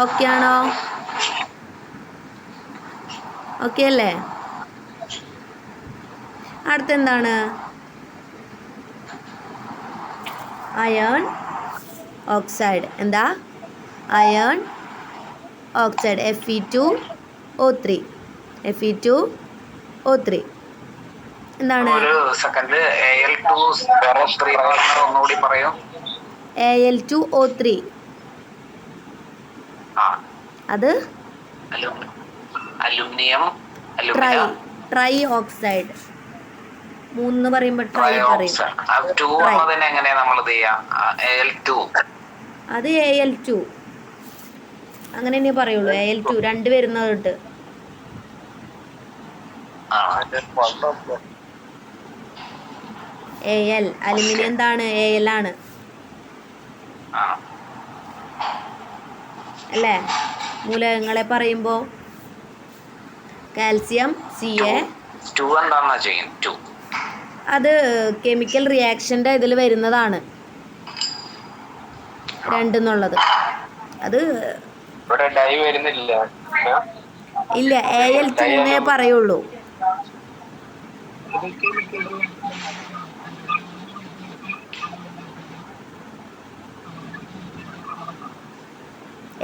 Okay ആണോ? Okay അല്ലേ? അടുത്തെന്താണ്? Iron oxide. എന്താ? Iron oxide Fe2O3. Fe2O3 എന്താണ്? ഒരു സെക്കൻഡ്. Al2O3 ഒന്നുകൂടി പറയൂ. Al2O3 അത് അലുമിനിയം ട്രൈ ഓക്സൈഡ്. 3 പറയുമ്പോൾ ട്രൈ പറയും. അത് Al2 അങ്ങനെ തന്നെ പറയുള്ളൂ. Al2 2 വരുന്നതുണ്ട്. Al അലുമിനിയം എന്താണ്? Al ആണ് അല്ലേ? മൂലകങ്ങളെ പറയുമ്പോൾ കാൽസ്യം Ca. അത് കെമിക്കൽ റിയാക്ഷൻ്റെ ഇതിൽ വരുന്നതാണ് 2 എന്നുള്ളത്. അത് ഇല്ല, Al2 എന്നേ പറയുള്ളൂ.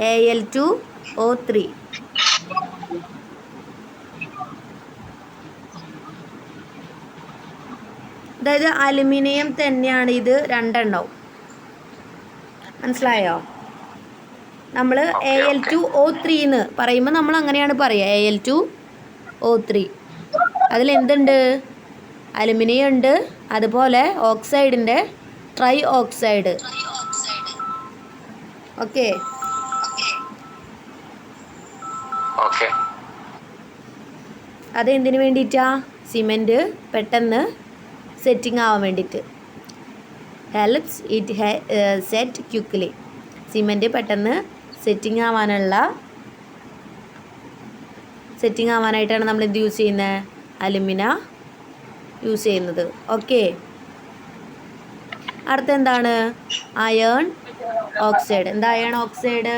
Al2O3 അതായത് അലുമിനിയം തന്നെയാണ് ഇത് 2 എണ്ണവും. മനസ്സിലായോ? നമ്മൾ Al2O3 എന്ന് പറയുമ്പോൾ നമ്മൾ അങ്ങനെയാണ് പറയുക. Al2O3 അതിലെന്തുണ്ട്? അലുമിനിയം ഉണ്ട്, അതുപോലെ ഓക്സൈഡിൻ്റെ ട്രൈ ഓക്സൈഡ്. ഓക്കെ. അതെന്തിനു വേണ്ടിയിട്ടാ? സിമെൻറ്റ് പെട്ടെന്ന് സെറ്റിംഗ് ആവാൻ വേണ്ടിയിട്ട്. Helps it set quickly. Cement പെട്ടെന്ന് സെറ്റിംഗ് ആവാനായിട്ടാണ് നമ്മൾ എന്ത് യൂസ് ചെയ്യുന്നത്? അലുമിന യൂസ് ചെയ്യുന്നത്. ഓക്കെ. അടുത്തെന്താണ്? Iron oxide. എന്താ അയൺ ഓക്സൈഡ്?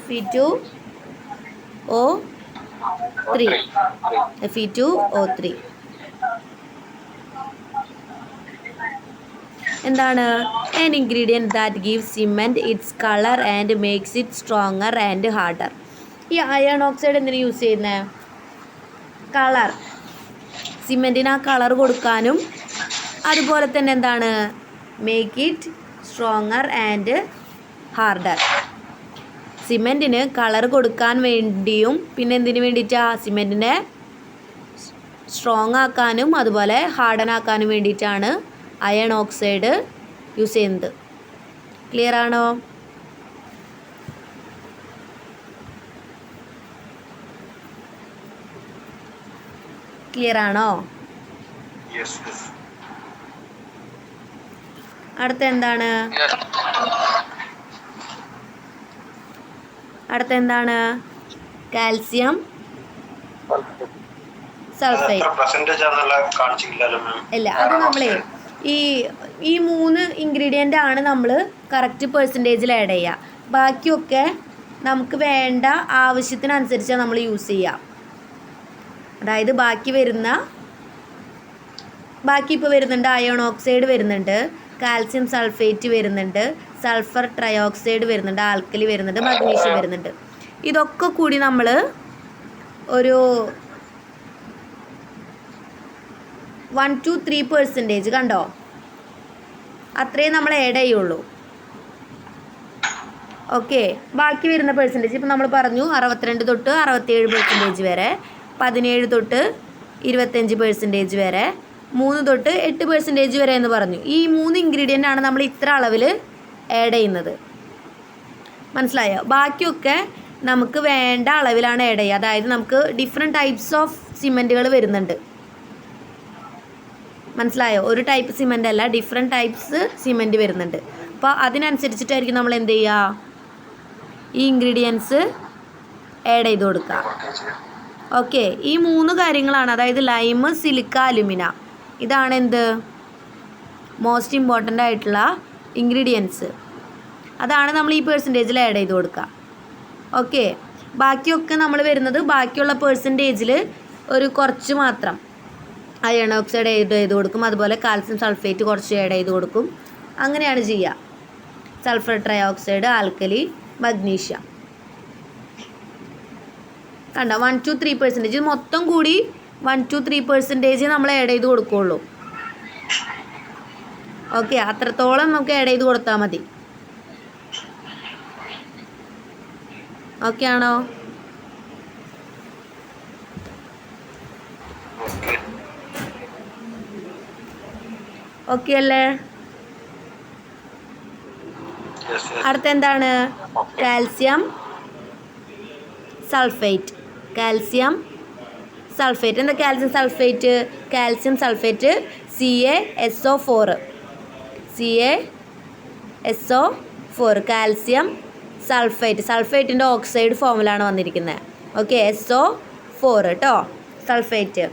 Fe2O3 എന്താണ്? an ingredient that gives cement its color and makes it stronger and harder. ഈ അയൺ ഓക്സൈഡ് എന്തിനു യൂസ് ചെയ്യുന്നത്? കളർ, സിമെൻറ്റിന് ആ കളർ കൊടുക്കാനും, അതുപോലെ തന്നെ എന്താണ്? Make it stronger and harder. സിമെൻറ്റിന് കളർ കൊടുക്കാൻ വേണ്ടിയും പിന്നെ എന്തിനു വേണ്ടിയിട്ടാണ്? സിമെൻറ്റിനെ സ്ട്രോങ് ആക്കാനും അതുപോലെ ഹാർഡൻ ആക്കാനും വേണ്ടിയിട്ടാണ് അയൺ ഓക്സൈഡ് യൂസ് ചെയ്യുന്നത്. ക്ലിയർ ആണോ? അടുത്തെന്താണ്? Calcium sulphate. ഇല്ല, അത് നമ്മളെ ഈ 3 ഇൻഗ്രീഡിയൻ്റ് ആണ് നമ്മൾ കറക്റ്റ് പെർസെൻറ്റേജിൽ ആഡ് ചെയ്യുക. ബാക്കിയൊക്കെ നമുക്ക് വേണ്ട ആവശ്യത്തിനനുസരിച്ചാണ് നമ്മൾ യൂസ് ചെയ്യുക. അതായത് ബാക്കി ഇപ്പോൾ വരുന്നുണ്ട് അയൺ ഓക്സൈഡ് വരുന്നുണ്ട്, കാൽസ്യം സൾഫേറ്റ് വരുന്നുണ്ട്, സൾഫർ ട്രയോക്സൈഡ് വരുന്നുണ്ട്, ആൽക്കലി വരുന്നുണ്ട്, മഗ്നീഷ്യം വരുന്നുണ്ട്. ഇതൊക്കെ കൂടി നമ്മൾ ഒരു 1 to 3% കണ്ടോ, അത്രയും നമ്മൾ ആഡ് ചെയ്യുള്ളൂ. ഓക്കെ. ബാക്കി വരുന്ന പെർസെൻറ്റേജ് ഇപ്പോൾ നമ്മൾ പറഞ്ഞു 62 തൊട്ട് 67% വരെ, 17 തൊട്ട് 25% വരെ, 3 തൊട്ട് 8% വരെ എന്ന് പറഞ്ഞു. ഈ 3 ഇൻഗ്രീഡിയൻ്റ് ആണ് നമ്മൾ ഇത്ര അളവിൽ ആഡ് ചെയ്യുന്നത്. മനസ്സിലായോ? ബാക്കിയൊക്കെ നമുക്ക് വേണ്ട അളവിലാണ് ആഡ് ചെയ്യുക. അതായത് നമുക്ക് ഡിഫറെൻറ്റ് ടൈപ്സ് ഓഫ് സിമെൻറ്റുകൾ വരുന്നുണ്ട്. മനസ്സിലായോ? ഒരു ടൈപ്പ് സിമെൻ്റ് അല്ല, ഡിഫറെൻറ്റ് ടൈപ്സ് സിമെൻറ്റ് വരുന്നുണ്ട്. അപ്പോൾ അതിനനുസരിച്ചിട്ടായിരിക്കും നമ്മൾ എന്ത് ചെയ്യുക? ഈ ഇൻഗ്രീഡിയൻസ് ആഡ് ചെയ്ത് കൊടുക്കുക. ഓക്കെ. ഈ 3 കാര്യങ്ങളാണ്, അതായത് ലൈം, സിലിക്ക, അലുമിന. ഇതാണ് എന്ത് മോസ്റ്റ് ഇമ്പോർട്ടൻ്റ് ആയിട്ടുള്ള ഇൻഗ്രീഡിയൻസ്. അതാണ് നമ്മൾ ഈ പെർസെൻറ്റേജിൽ ആഡ് ചെയ്ത് കൊടുക്കുക. ഓക്കെ, ബാക്കിയൊക്കെ നമ്മൾ വരുന്നത് ബാക്കിയുള്ള പെർസെൻറ്റേജിൽ ഒരു കുറച്ച് മാത്രം അയൺ ഓക്സൈഡ് ആഡ് ചെയ്ത് കൊടുക്കും. അതുപോലെ കാൽസ്യം സൾഫേറ്റ് കുറച്ച് ആഡ് ചെയ്ത് കൊടുക്കും. അങ്ങനെയാണ് ചെയ്യുക. Sulphur try oxide, alkali, magnesium. കണ്ടോ 1 to 3% മൊത്തം കൂടി 1 to 3% നമ്മൾ ആഡ് ചെയ്ത് കൊടുക്കുകയുള്ളൂ. ഓക്കെ, അത്രത്തോളം നമുക്ക് ആഡ് ചെയ്ത് കൊടുത്താൽ മതി. ഓക്കെ ആണോ? ഓക്കെ അല്ലേ? അടുത്ത എന്താണ്? Calcium sulphate. കാൽസ്യം സൾഫേറ്റ് എന്താ? Calcium sulphate CaSO4. CaSO4 calcium സൾഫേറ്റിൻ്റെ ഓക്സൈഡ് ഫോമിലാണ് വന്നിരിക്കുന്നത്. ഓക്കെ, SO4 കേട്ടോ, സൾഫേറ്റ്.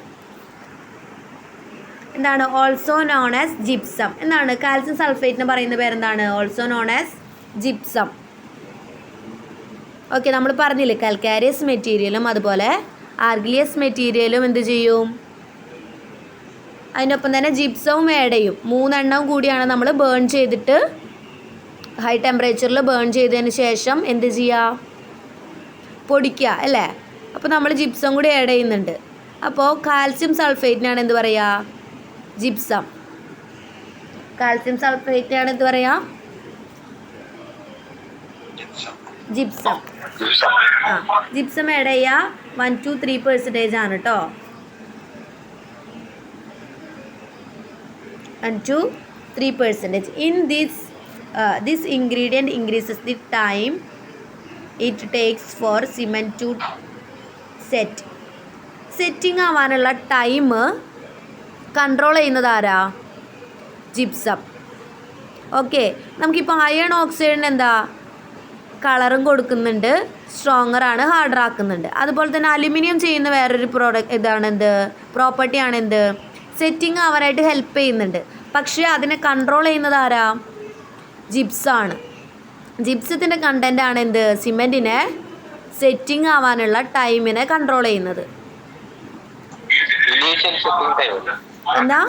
എന്താണ്? Also known as gypsum. എന്താണ് കാൽസ്യം സൾഫേറ്റിന് പറയുന്ന പേരെന്താണ്? Also known as gypsum. Okay, നമ്മൾ പറഞ്ഞില്ലേ കാൽക്കാരിയസ് മെറ്റീരിയലും അതുപോലെ ആർഗിലിയസ് മെറ്റീരിയലും എന്ത് ചെയ്യും? അതിനൊപ്പം തന്നെ ജിപ്സവും ആഡ് ചെയ്യും. 3 എണ്ണം കൂടിയാണ് നമ്മൾ ബേൺ ചെയ്തിട്ട് ഹൈ ടെമ്പറേച്ചറിൽ ബേൺ ചെയ്തതിന് ശേഷം എന്ത് ചെയ്യുക? പൊടിക്കുക അല്ലേ? അപ്പോൾ നമ്മൾ ജിപ്സം കൂടി ആഡ് ചെയ്യുന്നുണ്ട്. അപ്പോൾ കാൽസ്യം സൾഫേറ്റിനാണ് എന്ത് പറയുക? ജിപ്സം. കാൽസ്യം സൾഫേറ്റിനാണ് എന്ത് പറയുക? ജിപ്സം. ജിപ്സം ആഡ് ചെയ്യുക 1 to 3% ആണ് കേട്ടോ. 1 to 3%. In this ingredient increases the time it takes for cement to set. Setting ആവാനുള്ള ടൈം കൺട്രോൾ ചെയ്യുന്നത് ആരാ? ജിപ്സം. ഓക്കെ, നമുക്കിപ്പോൾ അയൺ ഓക്സൈഡിന് എന്താ? കളറും കൊടുക്കുന്നുണ്ട്, സ്ട്രോങ്ങറാണ്, ഹാർഡർ ആക്കുന്നുണ്ട്. അതുപോലെ തന്നെ അലുമിനിയം ചെയ്യുന്ന വേറൊരു പ്രോപ്പർട്ടിയാണ് എന്ത്? സെറ്റിംഗ് ആവാനായിട്ട് ഹെൽപ്പ് ചെയ്യുന്നുണ്ട്. പക്ഷേ അതിനെ കൺട്രോൾ ചെയ്യുന്നത് ആരാ? ജിപ്സാണ്. ജിപ്സത്തിൻ്റെ കണ്ടൻ്റാണ് എന്ത്? സിമെൻറ്റിനെ സെറ്റിംഗ് ആവാനുള്ള ടൈമിനെ കൺട്രോൾ ചെയ്യുന്നത്. എന്താ?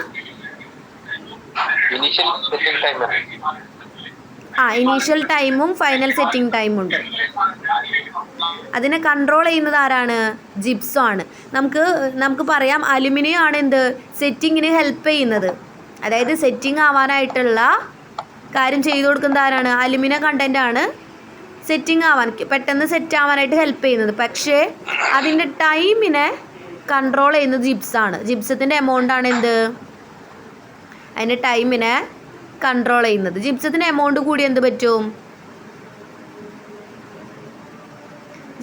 ഇനീഷ്യൽ ടൈമും ഫൈനൽ സെറ്റിംഗ് ടൈമും ഉണ്ട്. അതിനെ കൺട്രോൾ ചെയ്യുന്നത് ആരാണ്? ജിപ്സം ആണ്. നമുക്ക് പറയാം അലുമിനിയം ആണ് എന്ത്? സെറ്റിങ്ങിന് ഹെൽപ്പ് ചെയ്യുന്നത്. അതായത് സെറ്റിംഗ് ആവാനായിട്ടുള്ള കാര്യം ചെയ്തു കൊടുക്കുന്നത് ആരാണ്? അലുമിനിയം കണ്ടൻ്റ് ആണ് സെറ്റിംഗ് ആവാൻ, പെട്ടെന്ന് സെറ്റ് ആവാനായിട്ട് ഹെൽപ്പ് ചെയ്യുന്നത്. പക്ഷേ അതിൻ്റെ ടൈമിനെ കൺട്രോൾ ചെയ്യുന്നത് ജിപ്സാണ്. ജിപ്സത്തിൻ്റെ എമൗണ്ട് ആണ് എന്ത്? അതിൻ്റെ ടൈമിനെ കൺട്രോൾ ചെയ്യുന്നത്. ജിപ്സത്തിൻ്റെ എമൗണ്ട് കൂടി എന്ത് പറ്റും?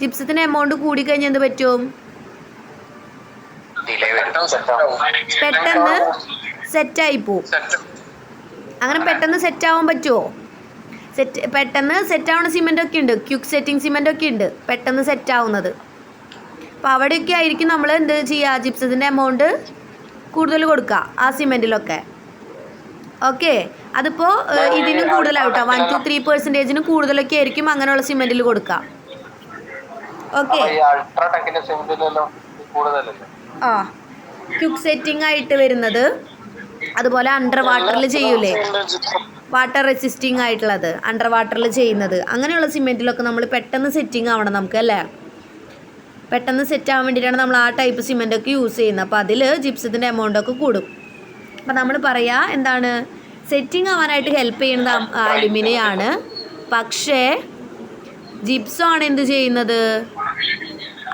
ജിപ്സത്തിൻ്റെ എമൗണ്ട് കൂടിക്കഴിഞ്ഞാൽ എന്ത് പറ്റും? പെട്ടെന്ന് സെറ്റായി പോവും. അങ്ങനെ പെട്ടെന്ന് സെറ്റാവാൻ പറ്റുമോ? പെട്ടെന്ന് സെറ്റാവുന്ന സിമെൻ്റൊക്കെ ഉണ്ട്, ക്യുക്ക് സെറ്റിംഗ് സിമെൻ്റൊക്കെ ഉണ്ട് പെട്ടെന്ന് സെറ്റാവുന്നത്. അപ്പോൾ അവിടെയൊക്കെ ആയിരിക്കും നമ്മൾ എന്ത് ചെയ്യുക? ജിപ്സത്തിൻ്റെ എമൗണ്ട് കൂടുതൽ കൊടുക്കുക ആ സിമെൻറ്റിലൊക്കെ. ഓക്കെ, അതിപ്പോൾ ഇതിനും കൂടുതലാവട്ടോ 1 to 3% കൂടുതലൊക്കെ ആയിരിക്കും അങ്ങനെയുള്ള സിമെൻറ്റിൽ കൊടുക്കുക. ഓക്കെ, ക്യുക്ക് സെറ്റിംഗ് ആയിട്ട് വരുന്നത്, അതുപോലെ അണ്ടർ വാട്ടറിൽ ചെയ്യൂലേ, വാട്ടർ റെസിസ്റ്റിംഗ് ആയിട്ടുള്ളത് അണ്ടർ വാട്ടറിൽ ചെയ്യുന്നത്, അങ്ങനെയുള്ള സിമെൻറ്റിലൊക്കെ നമ്മൾ പെട്ടെന്ന് സെറ്റിംഗ് ആവണം നമുക്ക് അല്ലേ? പെട്ടെന്ന് സെറ്റ് ആവാൻ വേണ്ടിയിട്ടാണ് നമ്മൾ ആ ടൈപ്പ് സിമെൻറ്റൊക്കെ യൂസ് ചെയ്യുന്നത്. അപ്പോൾ അതിൽ ജിപ്സത്തിൻ്റെ എമൗണ്ടൊക്കെ കൂടും. അപ്പോൾ നമ്മൾ പറയുക എന്താണ്? സെറ്റിംഗ് ആവാനായിട്ട് ഹെൽപ്പ് ചെയ്യുന്നത് അലുമിനിയാണ്. പക്ഷേ ജിപ്സം ആണ് എന്ത് ചെയ്യുന്നത്?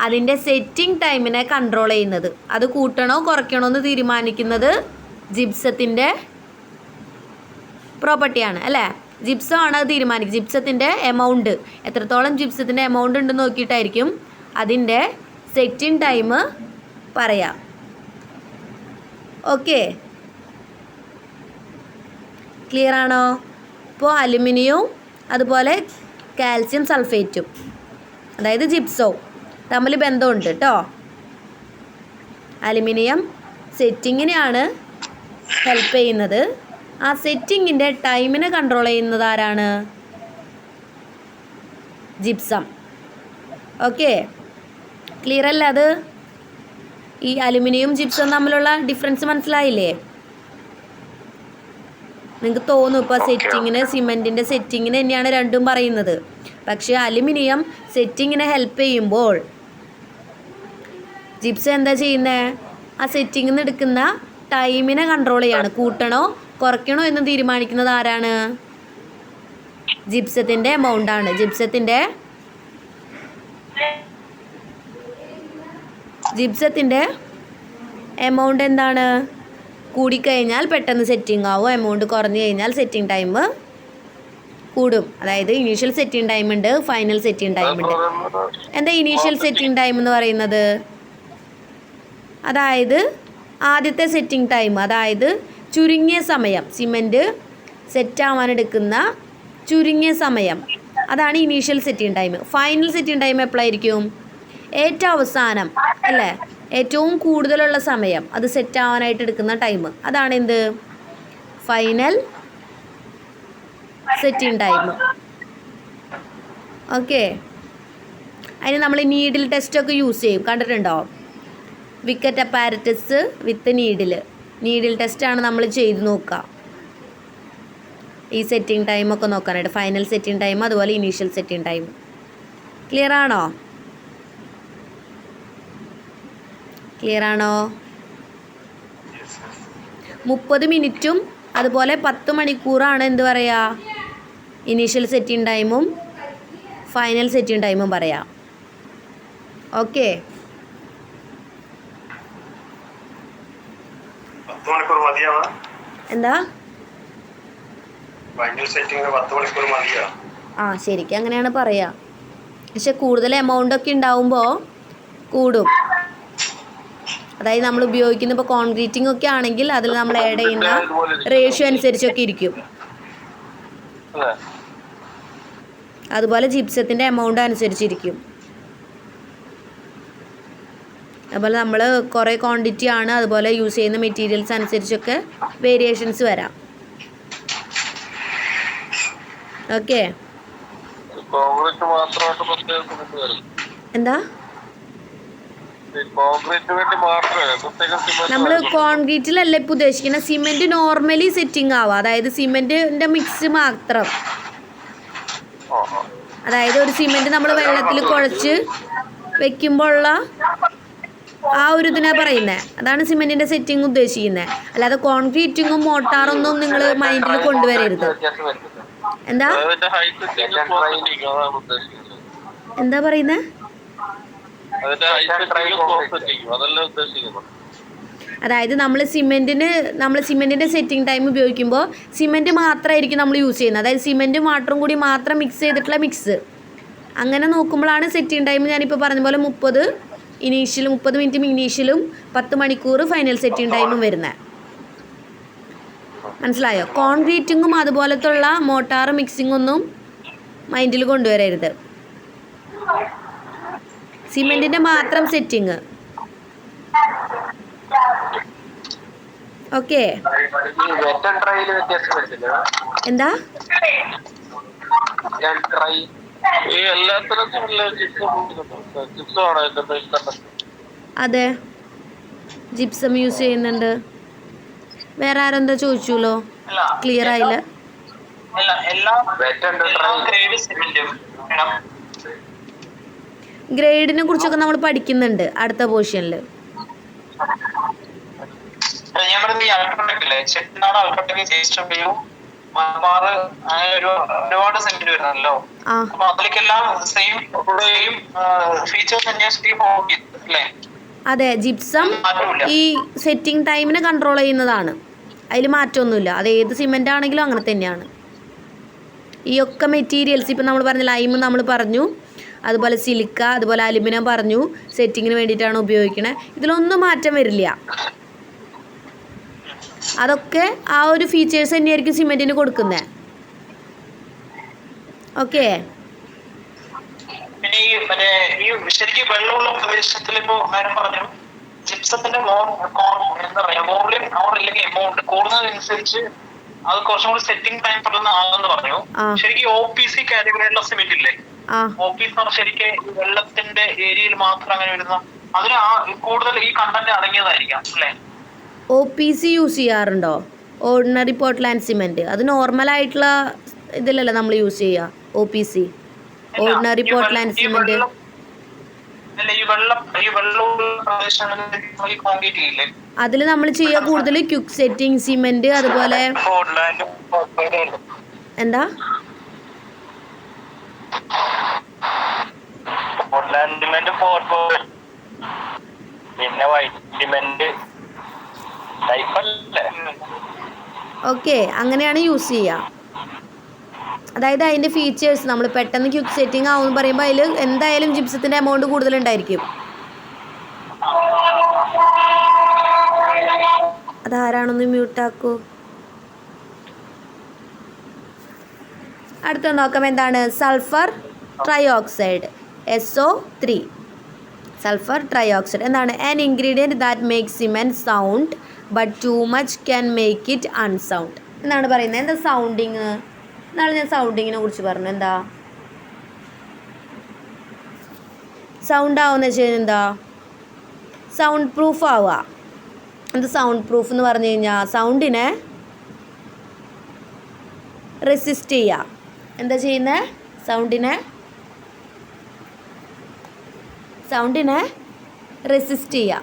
അതിൻ്റെ സെറ്റിംഗ് ടൈമിനെ കൺട്രോൾ ചെയ്യുന്നത്. അത് കൂട്ടണോ കുറയ്ക്കണോ എന്ന് തീരുമാനിക്കുന്നത് ജിപ്സത്തിൻ്റെ പ്രോപ്പർട്ടിയാണ് അല്ലേ? ജിപ്സം ആണ് അത് തീരുമാനിക്കുക. ജിപ്സത്തിൻ്റെ എമൗണ്ട് എത്രത്തോളം ജിപ്സത്തിൻ്റെ എമൗണ്ട് ഉണ്ടെന്ന് നോക്കിയിട്ടായിരിക്കും അതിൻ്റെ സെറ്റിംഗ് ടൈം പറയാം. ഓക്കെ, ക്ലിയർ ആണോ? ഇപ്പോൾ അലുമിനിയവും അതുപോലെ കാൽസ്യം സൾഫേറ്റും അതായത് ജിപ്സവും തമ്മിൽ ബന്ധമുണ്ട് കേട്ടോ. അലുമിനിയം സെറ്റിങ്ങിനെയാണ് ഹെൽപ്പ് ചെയ്യുന്നത്, ആ സെറ്റിങ്ങിൻ്റെ ടൈമിനെ കൺട്രോൾ ചെയ്യുന്നത് ആരാണ്? ജിപ്സം. ഓക്കെ, ക്ലിയർ അല്ലേ? അത് ഈ അലുമിനിയം ജിപ്സം തമ്മിലുള്ള ഡിഫറൻസ് മനസ്സിലായില്ലേ? നിങ്ങൾക്ക് തോന്നും ഇപ്പോൾ സെറ്റിങ്ങിന്, സിമെൻറ്റിൻ്റെ സെറ്റിങ്ങിന് തന്നെയാണ് രണ്ടും പറയുന്നത്. പക്ഷേ അലുമിനിയം സെറ്റിങ്ങിനെ ഹെൽപ്പ് ചെയ്യുമ്പോൾ ജിപ്സം എന്താ ചെയ്യുന്നത്? ആ സെറ്റിങ്ങിൽ നിന്ന് എടുക്കുന്ന ടൈമിനെ കൺട്രോൾ ചെയ്യാണ്. കൂട്ടണോ കുറയ്ക്കണോ എന്ന് തീരുമാനിക്കുന്നത് ആരാണ്? ജിപ്സത്തിൻ്റെ എമൗണ്ടാണ്. ജിപ്സത്തിൻ്റെ എമൗണ്ട് എന്താണ്? കൂടിക്കഴിഞ്ഞാൽ പെട്ടെന്ന് സെറ്റിംഗ് ആവും, എമൗണ്ട് കുറഞ്ഞു കഴിഞ്ഞാൽ സെറ്റിംഗ് ടൈം കൂടും. അതായത് ഇനീഷ്യൽ സെറ്റിംഗ് ടൈം ഉണ്ട്, ഫൈനൽ സെറ്റിംഗ് ടൈം ഉണ്ട്. എന്താ ഇനീഷ്യൽ സെറ്റിംഗ് ടൈം എന്ന് പറയുന്നത്? അതായത് ആദ്യത്തെ സെറ്റിംഗ് ടൈം, അതായത് ചുരുങ്ങിയ സമയം, സിമെൻറ്റ് സെറ്റാവാനെടുക്കുന്ന ചുരുങ്ങിയ സമയം, അതാണ് initial setting time. Final setting time എപ്പോഴായിരിക്കും? ഏറ്റവും അവസാനം അല്ലേ? ഏറ്റവും കൂടുതലുള്ള സമയം, അത് സെറ്റാവാനായിട്ട് എടുക്കുന്ന ടൈം, അതാണ് എന്ത്? Final setting time. ഓക്കെ, അതിന് നമ്മൾ നീഡിൽ ടെസ്റ്റൊക്കെ യൂസ് ചെയ്യും, കണ്ടിട്ടുണ്ടോ? വിക്കറ്റ് അപ്പാരറ്റസ് വിത്ത് നീഡിൽ ടെസ്റ്റാണ് നമ്മൾ ചെയ്ത് നോക്കുക, ഈ സെറ്റിംഗ് ടൈമൊക്കെ നോക്കാനായിട്ട്. ഫൈനൽ സെറ്റിംഗ് ടൈം, അതുപോലെ ഇനീഷ്യൽ സെറ്റിംഗ് ടൈം. ക്ലിയർ ആണോ? 30 മിനിറ്റും അതുപോലെ 10 മണിക്കൂറാണ് എന്ത് പറയുക? ഇനീഷ്യൽ സെറ്റിംഗ് ടൈമും ഫൈനൽ സെറ്റിംഗ് ടൈമും പറയാം. ഓക്കെ, എന്താ? ആ, ശരിക്കും അങ്ങനെയാണ് പറയുക. പക്ഷെ കൂടുതൽ എമൗണ്ട് ഒക്കെ ഉണ്ടാവുമ്പോൾ കൂടും. അതായത് നമ്മൾ ഉപയോഗിക്കുന്ന ഇപ്പോൾ കോൺക്രീറ്റിംഗ് ഒക്കെ ആണെങ്കിൽ അതിൽ നമ്മൾ ആഡ് ചെയ്യുന്ന റേഷ്യോ അനുസരിച്ചൊക്കെ ഇരിക്കും. അതുപോലെ ജിപ്സത്തിൻ്റെ എമൗണ്ട് അനുസരിച്ചിരിക്കും. അതുപോലെ നമ്മൾ കുറേ ക്വാണ്ടിറ്റി ആണ്, അതുപോലെ യൂസ് ചെയ്യുന്ന മെറ്റീരിയൽസ് അനുസരിച്ചൊക്കെ വേരിയേഷൻസ് വരാം. ഓക്കെ, എന്താ? നമ്മൾ കോൺക്രീറ്റിലല്ല ഇപ്പോൾ ഉദ്ദേശിക്കുന്നത്. സിമെൻറ്റ് നോർമലി സെറ്റിംഗ് ആവുക, അതായത് സിമെൻറ്റിൻ്റെ മിക്സ് മാത്രം. അതായത് ഒരു സിമെൻറ്റ് നമ്മൾ വെള്ളത്തിൽ കുഴച്ച് വെക്കുമ്പോഴുള്ള ആ ഒരു ഇതിനാണ് പറയുന്നത്. അതാണ് സിമെൻറ്റിൻ്റെ സെറ്റിംഗ് ഉദ്ദേശിക്കുന്നത്. അല്ലാതെ കോൺക്രീറ്റിങ്ങും മോട്ടാറൊന്നും നിങ്ങൾ മൈൻഡിൽ കൊണ്ടുവരരുത്. എന്താ പറയുന്നത്? അതായത് നമ്മൾ സിമെൻറ്റിൻ്റെ സെറ്റിംഗ് ടൈം ഉപയോഗിക്കുമ്പോൾ സിമെൻറ്റ് മാത്രമായിരിക്കും നമ്മൾ യൂസ് ചെയ്യുന്നത്. അതായത് സിമെൻറ്റും വാട്ടറും കൂടി മാത്രം മിക്സ് ചെയ്തിട്ടുള്ള മിക്സ്. അങ്ങനെ നോക്കുമ്പോഴാണ് സെറ്റിംഗ് ടൈം ഞാനിപ്പോൾ പറഞ്ഞ പോലെ 30 മിനിറ്റ് ഇനീഷ്യലും 10 മണിക്കൂർ ഫൈനൽ സെറ്റിംഗ് ടൈമും വരുന്നത്. മനസ്സിലായോ? കോൺക്രീറ്റിങ്ങും അതുപോലത്തുള്ള മോട്ടാർ മിക്സിംഗ് ഒന്നും മൈൻഡിൽ കൊണ്ടുവരരുത്. സിമെൻറ്റിൻ്റെ മാത്രം സെറ്റിങ്. ഓക്കെ, എന്താ? അതെ, ജിപ്സം യൂസ് ചെയ്യുന്നുണ്ട്. വേറെ ആരെന്താ ചോദിച്ചല്ലോ? ക്ലിയർ ആയില്ല. ഗ്രേഡിനെ കുറിച്ചൊക്കെ നമ്മൾ പഠിക്കുന്നുണ്ട് അടുത്ത പോർഷനിൽ. അതെ, ജിപ്സം ഈ സെറ്റിംഗ് ടൈമിനെ കൺട്രോൾ ചെയ്യുന്നതാണ്. അതിൽ മാറ്റമൊന്നുമില്ല. അത് ഏത് സിമെൻ്റ് ആണെങ്കിലും അങ്ങനെ തന്നെയാണ്. ഈ ഒക്കെ മെറ്റീരിയൽസ് ഇപ്പം നമ്മൾ പറഞ്ഞ ലൈം നമ്മൾ പറഞ്ഞു, അതുപോലെ സിലിക്ക, അതുപോലെ അലുമിനിയം പറഞ്ഞു, സെറ്റിങ്ങിന് വേണ്ടിയിട്ടാണ് ഉപയോഗിക്കണത്. ഇതിലൊന്നും മാറ്റം വരില്ല. അതൊക്കെ ആ ഒരു ഫീച്ചേഴ്സ് തന്നെയായിരിക്കും സിമെൻറ്റിന് കൊടുക്കുന്നത്. ഓക്കെ, പിന്നെ ഈ ശരിക്കും വെള്ളമുള്ള പ്രദേശത്തിൽ ഇപ്പോ മാഡം പറഞ്ഞു ജിപ്സത്തിന്റെ എന്താ പറയാ വോളിയം ഇല്ലെങ്കിൽ എമൗണ്ട് കൂടുന്നതനുസരിച്ച് അത് കുറച്ചും കൂടി സെറ്റിംഗ് ടൈം ആകുമെന്ന് പറഞ്ഞു. ആ ശരിക്കും OPC കാറ്റഗറിയിലുള്ള സിമെന്റ് ഇല്ലേ, ആ OPC ശരിക്കും വെള്ളത്തിന്റെ ഏരിയയിൽ മാത്രം അങ്ങനെ വരുന്ന, അതിന് കൂടുതൽ ഈ കണ്ടന്റ് അടങ്ങിയതായിരിക്കാം അല്ലേ? OPC യൂസ് ചെയ്യാറുണ്ടോ? Ordinary Portland cement. അത് നോർമലായിട്ടുള്ള ഇതിലല്ലേ നമ്മൾ യൂസ് ചെയ്യുക. OPC ordinary Portland cement. അതിൽ നമ്മൾ ചെയ്യുക കൂടുതൽ ക്വിക്ക് സെറ്റിംഗ് സിമെൻറ്റ്, അതുപോലെ എന്താ ഓക്കെ, അങ്ങനെയാണ് യൂസ് ചെയ്യുക. അതായത് അതിൻ്റെ ഫീച്ചേഴ്സ് നമ്മൾ പെട്ടെന്ന് ക്വിക്ക് സെറ്റിംഗ് ആവുമെന്ന് പറയുമ്പോൾ അതിൽ എന്തായാലും ജിപ്സത്തിൻ്റെ എമൗണ്ട് കൂടുതലുണ്ടായിരിക്കും. അതാരാണൊന്ന് മ്യൂട്ടാക്കൂ. അടുത്ത നോക്കാം, എന്താണ് sulphur trioxide, SO3. Sulphur trioxide എന്താണ്? An ingredient that makes cement sound but too much can make it unsound എന്നാണ് പറയുന്നത്. എന്താ സൗണ്ടിങ്? എന്നാണ് ഞാൻ സൗണ്ടിങ്ങിനെ കുറിച്ച് പറഞ്ഞു. എന്താ സൗണ്ട് ആവുമെന്ന് വെച്ച് കഴിഞ്ഞാൽ എന്താ? സൗണ്ട് പ്രൂഫ് ആവുക. എന്ത് സൗണ്ട് പ്രൂഫ് എന്ന് പറഞ്ഞു കഴിഞ്ഞാൽ സൗണ്ടിനെ റെസിസ്റ്റ് ചെയ്യുക. എന്താ ചെയ്യുന്നത്? സൗണ്ടിനെ റെസിസ്റ്റ് ചെയ്യുക.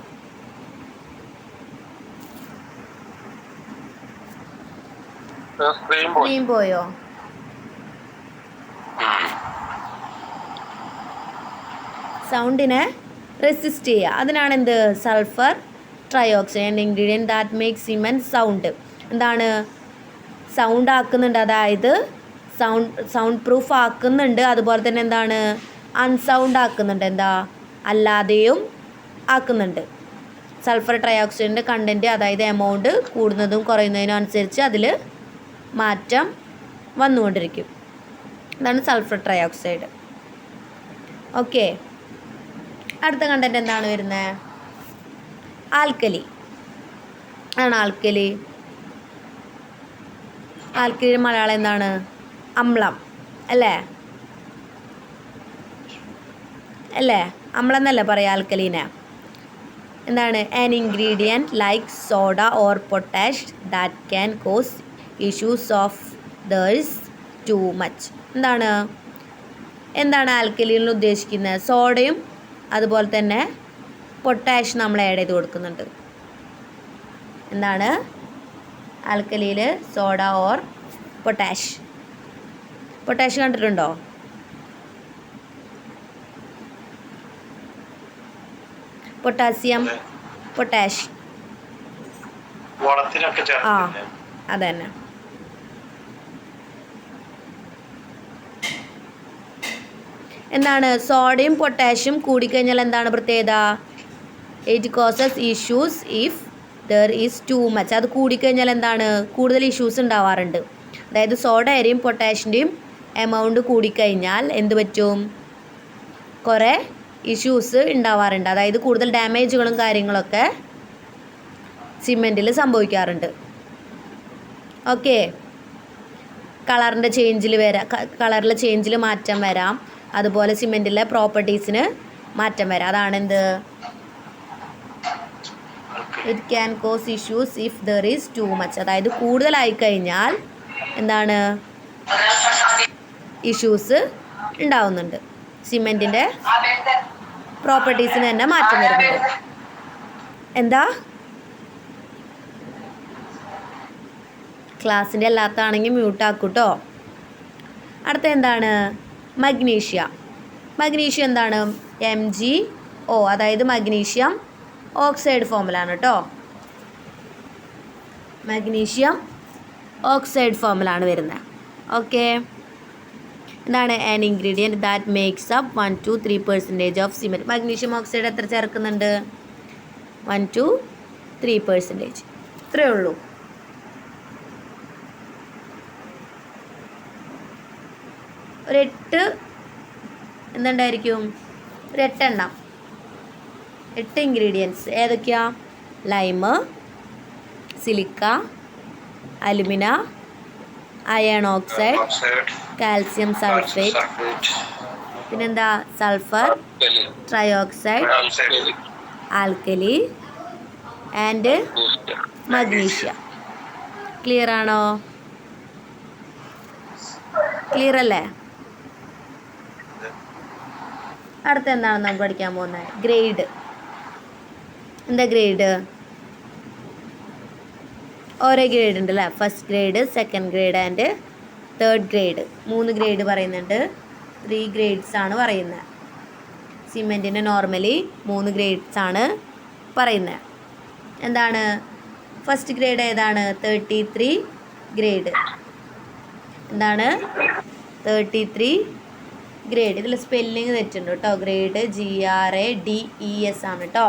സ്ക്രീൻ പോയോ? സൗണ്ടിനെ റെസിസ്റ്റ് ചെയ്യുക. അതിനാണ് എന്ത്? Sulphur trioxide ingredient that make cement sound. എന്താണ്? സൗണ്ട് ആക്കുന്നുണ്ട്, അതായത് സൗണ്ട് പ്രൂഫ് ആക്കുന്നുണ്ട്. അതുപോലെ തന്നെ എന്താണ്? അൺസൗണ്ട് ആക്കുന്നുണ്ട്. എന്താ? അല്ലാതെയും ആക്കുന്നുണ്ട്. സൾഫർ ട്രയോക്സൈഡിൻ്റെ കണ്ടൻറ്റ്, അതായത് എമൗണ്ട് കൂടുന്നതും കുറയുന്നതിനും അനുസരിച്ച് അതിൽ മാറ്റം വന്നുകൊണ്ടിരിക്കും. അതാണ് സൾഫർ ട്രയോക്സൈഡ്. ഓക്കെ, അടുത്ത കണ്ടൻറ്റ് എന്താണ് വരുന്നത്? ആൽക്കലി ആണ്. ആൽക്കലി മലയാളം എന്താണ്? അമ്ലം അല്ലേ? അമ്ലം എന്നല്ലേ പറയാം ആൽക്കലീനെ. എന്താണ്? An ingredient like soda or potash that can cause issues of there's too much. എന്താണ് ആൽക്കലിയിൽ ഉദ്ദേശിക്കുന്നത്? സോഡയും അതുപോലെ തന്നെ പൊട്ടാഷ് നമ്മൾ ആഡ് ചെയ്ത് കൊടുക്കുന്നുണ്ട്. എന്താണ് ആൽക്കലിയിൽ? Soda or potash. പൊട്ടാഷ് കണ്ടിട്ടുണ്ടോ? Potassium, potash. ആ, അതന്നെ. എന്താണ്? സോഡയും പൊട്ടാഷ്യം കൂടിക്കഴിഞ്ഞാൽ എന്താണ് പ്രത്യേകത? It causes issues if there is too much. അത് കൂടിക്കഴിഞ്ഞാൽ എന്താണ്? കൂടുതൽ ഇഷ്യൂസ് ഉണ്ടാവാറുണ്ട്. അതായത് സോഡയുടെയും പൊട്ടാഷിൻ്റെയും എമൗണ്ട് കൂടിക്കഴിഞ്ഞാൽ എന്ത് പറ്റും? കുറേ ഇഷ്യൂസ് ഉണ്ടാവാറുണ്ട്. അതായത് കൂടുതൽ ഡാമേജുകളും കാര്യങ്ങളൊക്കെ സിമെൻറ്റിൽ സംഭവിക്കാറുണ്ട്. ഓക്കെ, കളറിൻ്റെ ചേഞ്ചിൽ മാറ്റം വരാം. അതുപോലെ സിമെൻറ്റിലെ പ്രോപ്പർട്ടീസിന് മാറ്റം വരാം. അതാണെന്ത്? It can cause issues if there is too much. അതായത് കൂടുതലായി കഴിഞ്ഞാൽ എന്താണ്? ഇഷ്യൂസ് ഉണ്ടാവുന്നുണ്ട്. സിമെൻറ്റിൻ്റെ പ്രോപ്പർട്ടീസിന് തന്നെ മാറ്റം വരുന്നുണ്ട്. എന്താ? ക്ലാസ്സിൻ്റെ അല്ലാത്താണെങ്കിൽ മ്യൂട്ടാക്കൂട്ടോ. അടുത്ത എന്താണ്? മഗ്നീഷ്യം എന്താണ്? MgO, അതായത് മഗ്നീഷ്യം ഓക്സൈഡ് ഫോമിലാണ് കേട്ടോ. മഗ്നീഷ്യം ഓക്സൈഡ് ഫോമിലാണ് വരുന്നത്. ഓക്കെ, എന്താണ്? An ingredient that makes up 1 to 3% of cement. Magnesium oxide എത്ര ചേർക്കുന്നുണ്ട്? 1 to 3%. ഇത്രയേ ഉള്ളൂ. ഒരു 8 എന്തുണ്ടായിരിക്കും? ഒരു 8 എണ്ണം, 8 ഇൻഗ്രീഡിയൻസ്. ഏതൊക്കെയാ? Lime, silica, alumina, iron oxide, calcium sulphate, പിന്നെന്താ sulphur trioxide, alkali and magnesia. Clear ആണോ? ക്ലിയർ അല്ലേ? അടുത്ത എന്താണ് നമ്മൾ പഠിക്കാൻ പോകുന്നത്? ഗ്രേഡ്. എന്താ ഗ്രേഡ്? ഓരോ ഗ്രേഡ് ഉണ്ട് അല്ലേ? First grade, second grade and third grade. 3 grade പറയുന്നുണ്ട്, 3 ഗ്രേഡ്സ് ആണ് പറയുന്നത്. സിമെൻറ്റിന് നോർമലി 3 ഗ്രേഡ്സ് ആണ് പറയുന്നത്. എന്താണ് ഫസ്റ്റ് ഗ്രേഡ്? ഏതാണ്? 33 ഗ്രേഡ്. എന്താണ് 33 ഗ്രേഡ്? ഇതിൽ സ്പെല്ലിങ് തെറ്റുണ്ട് കേട്ടോ. ഗ്രേഡ് GRADES ആണ് കേട്ടോ.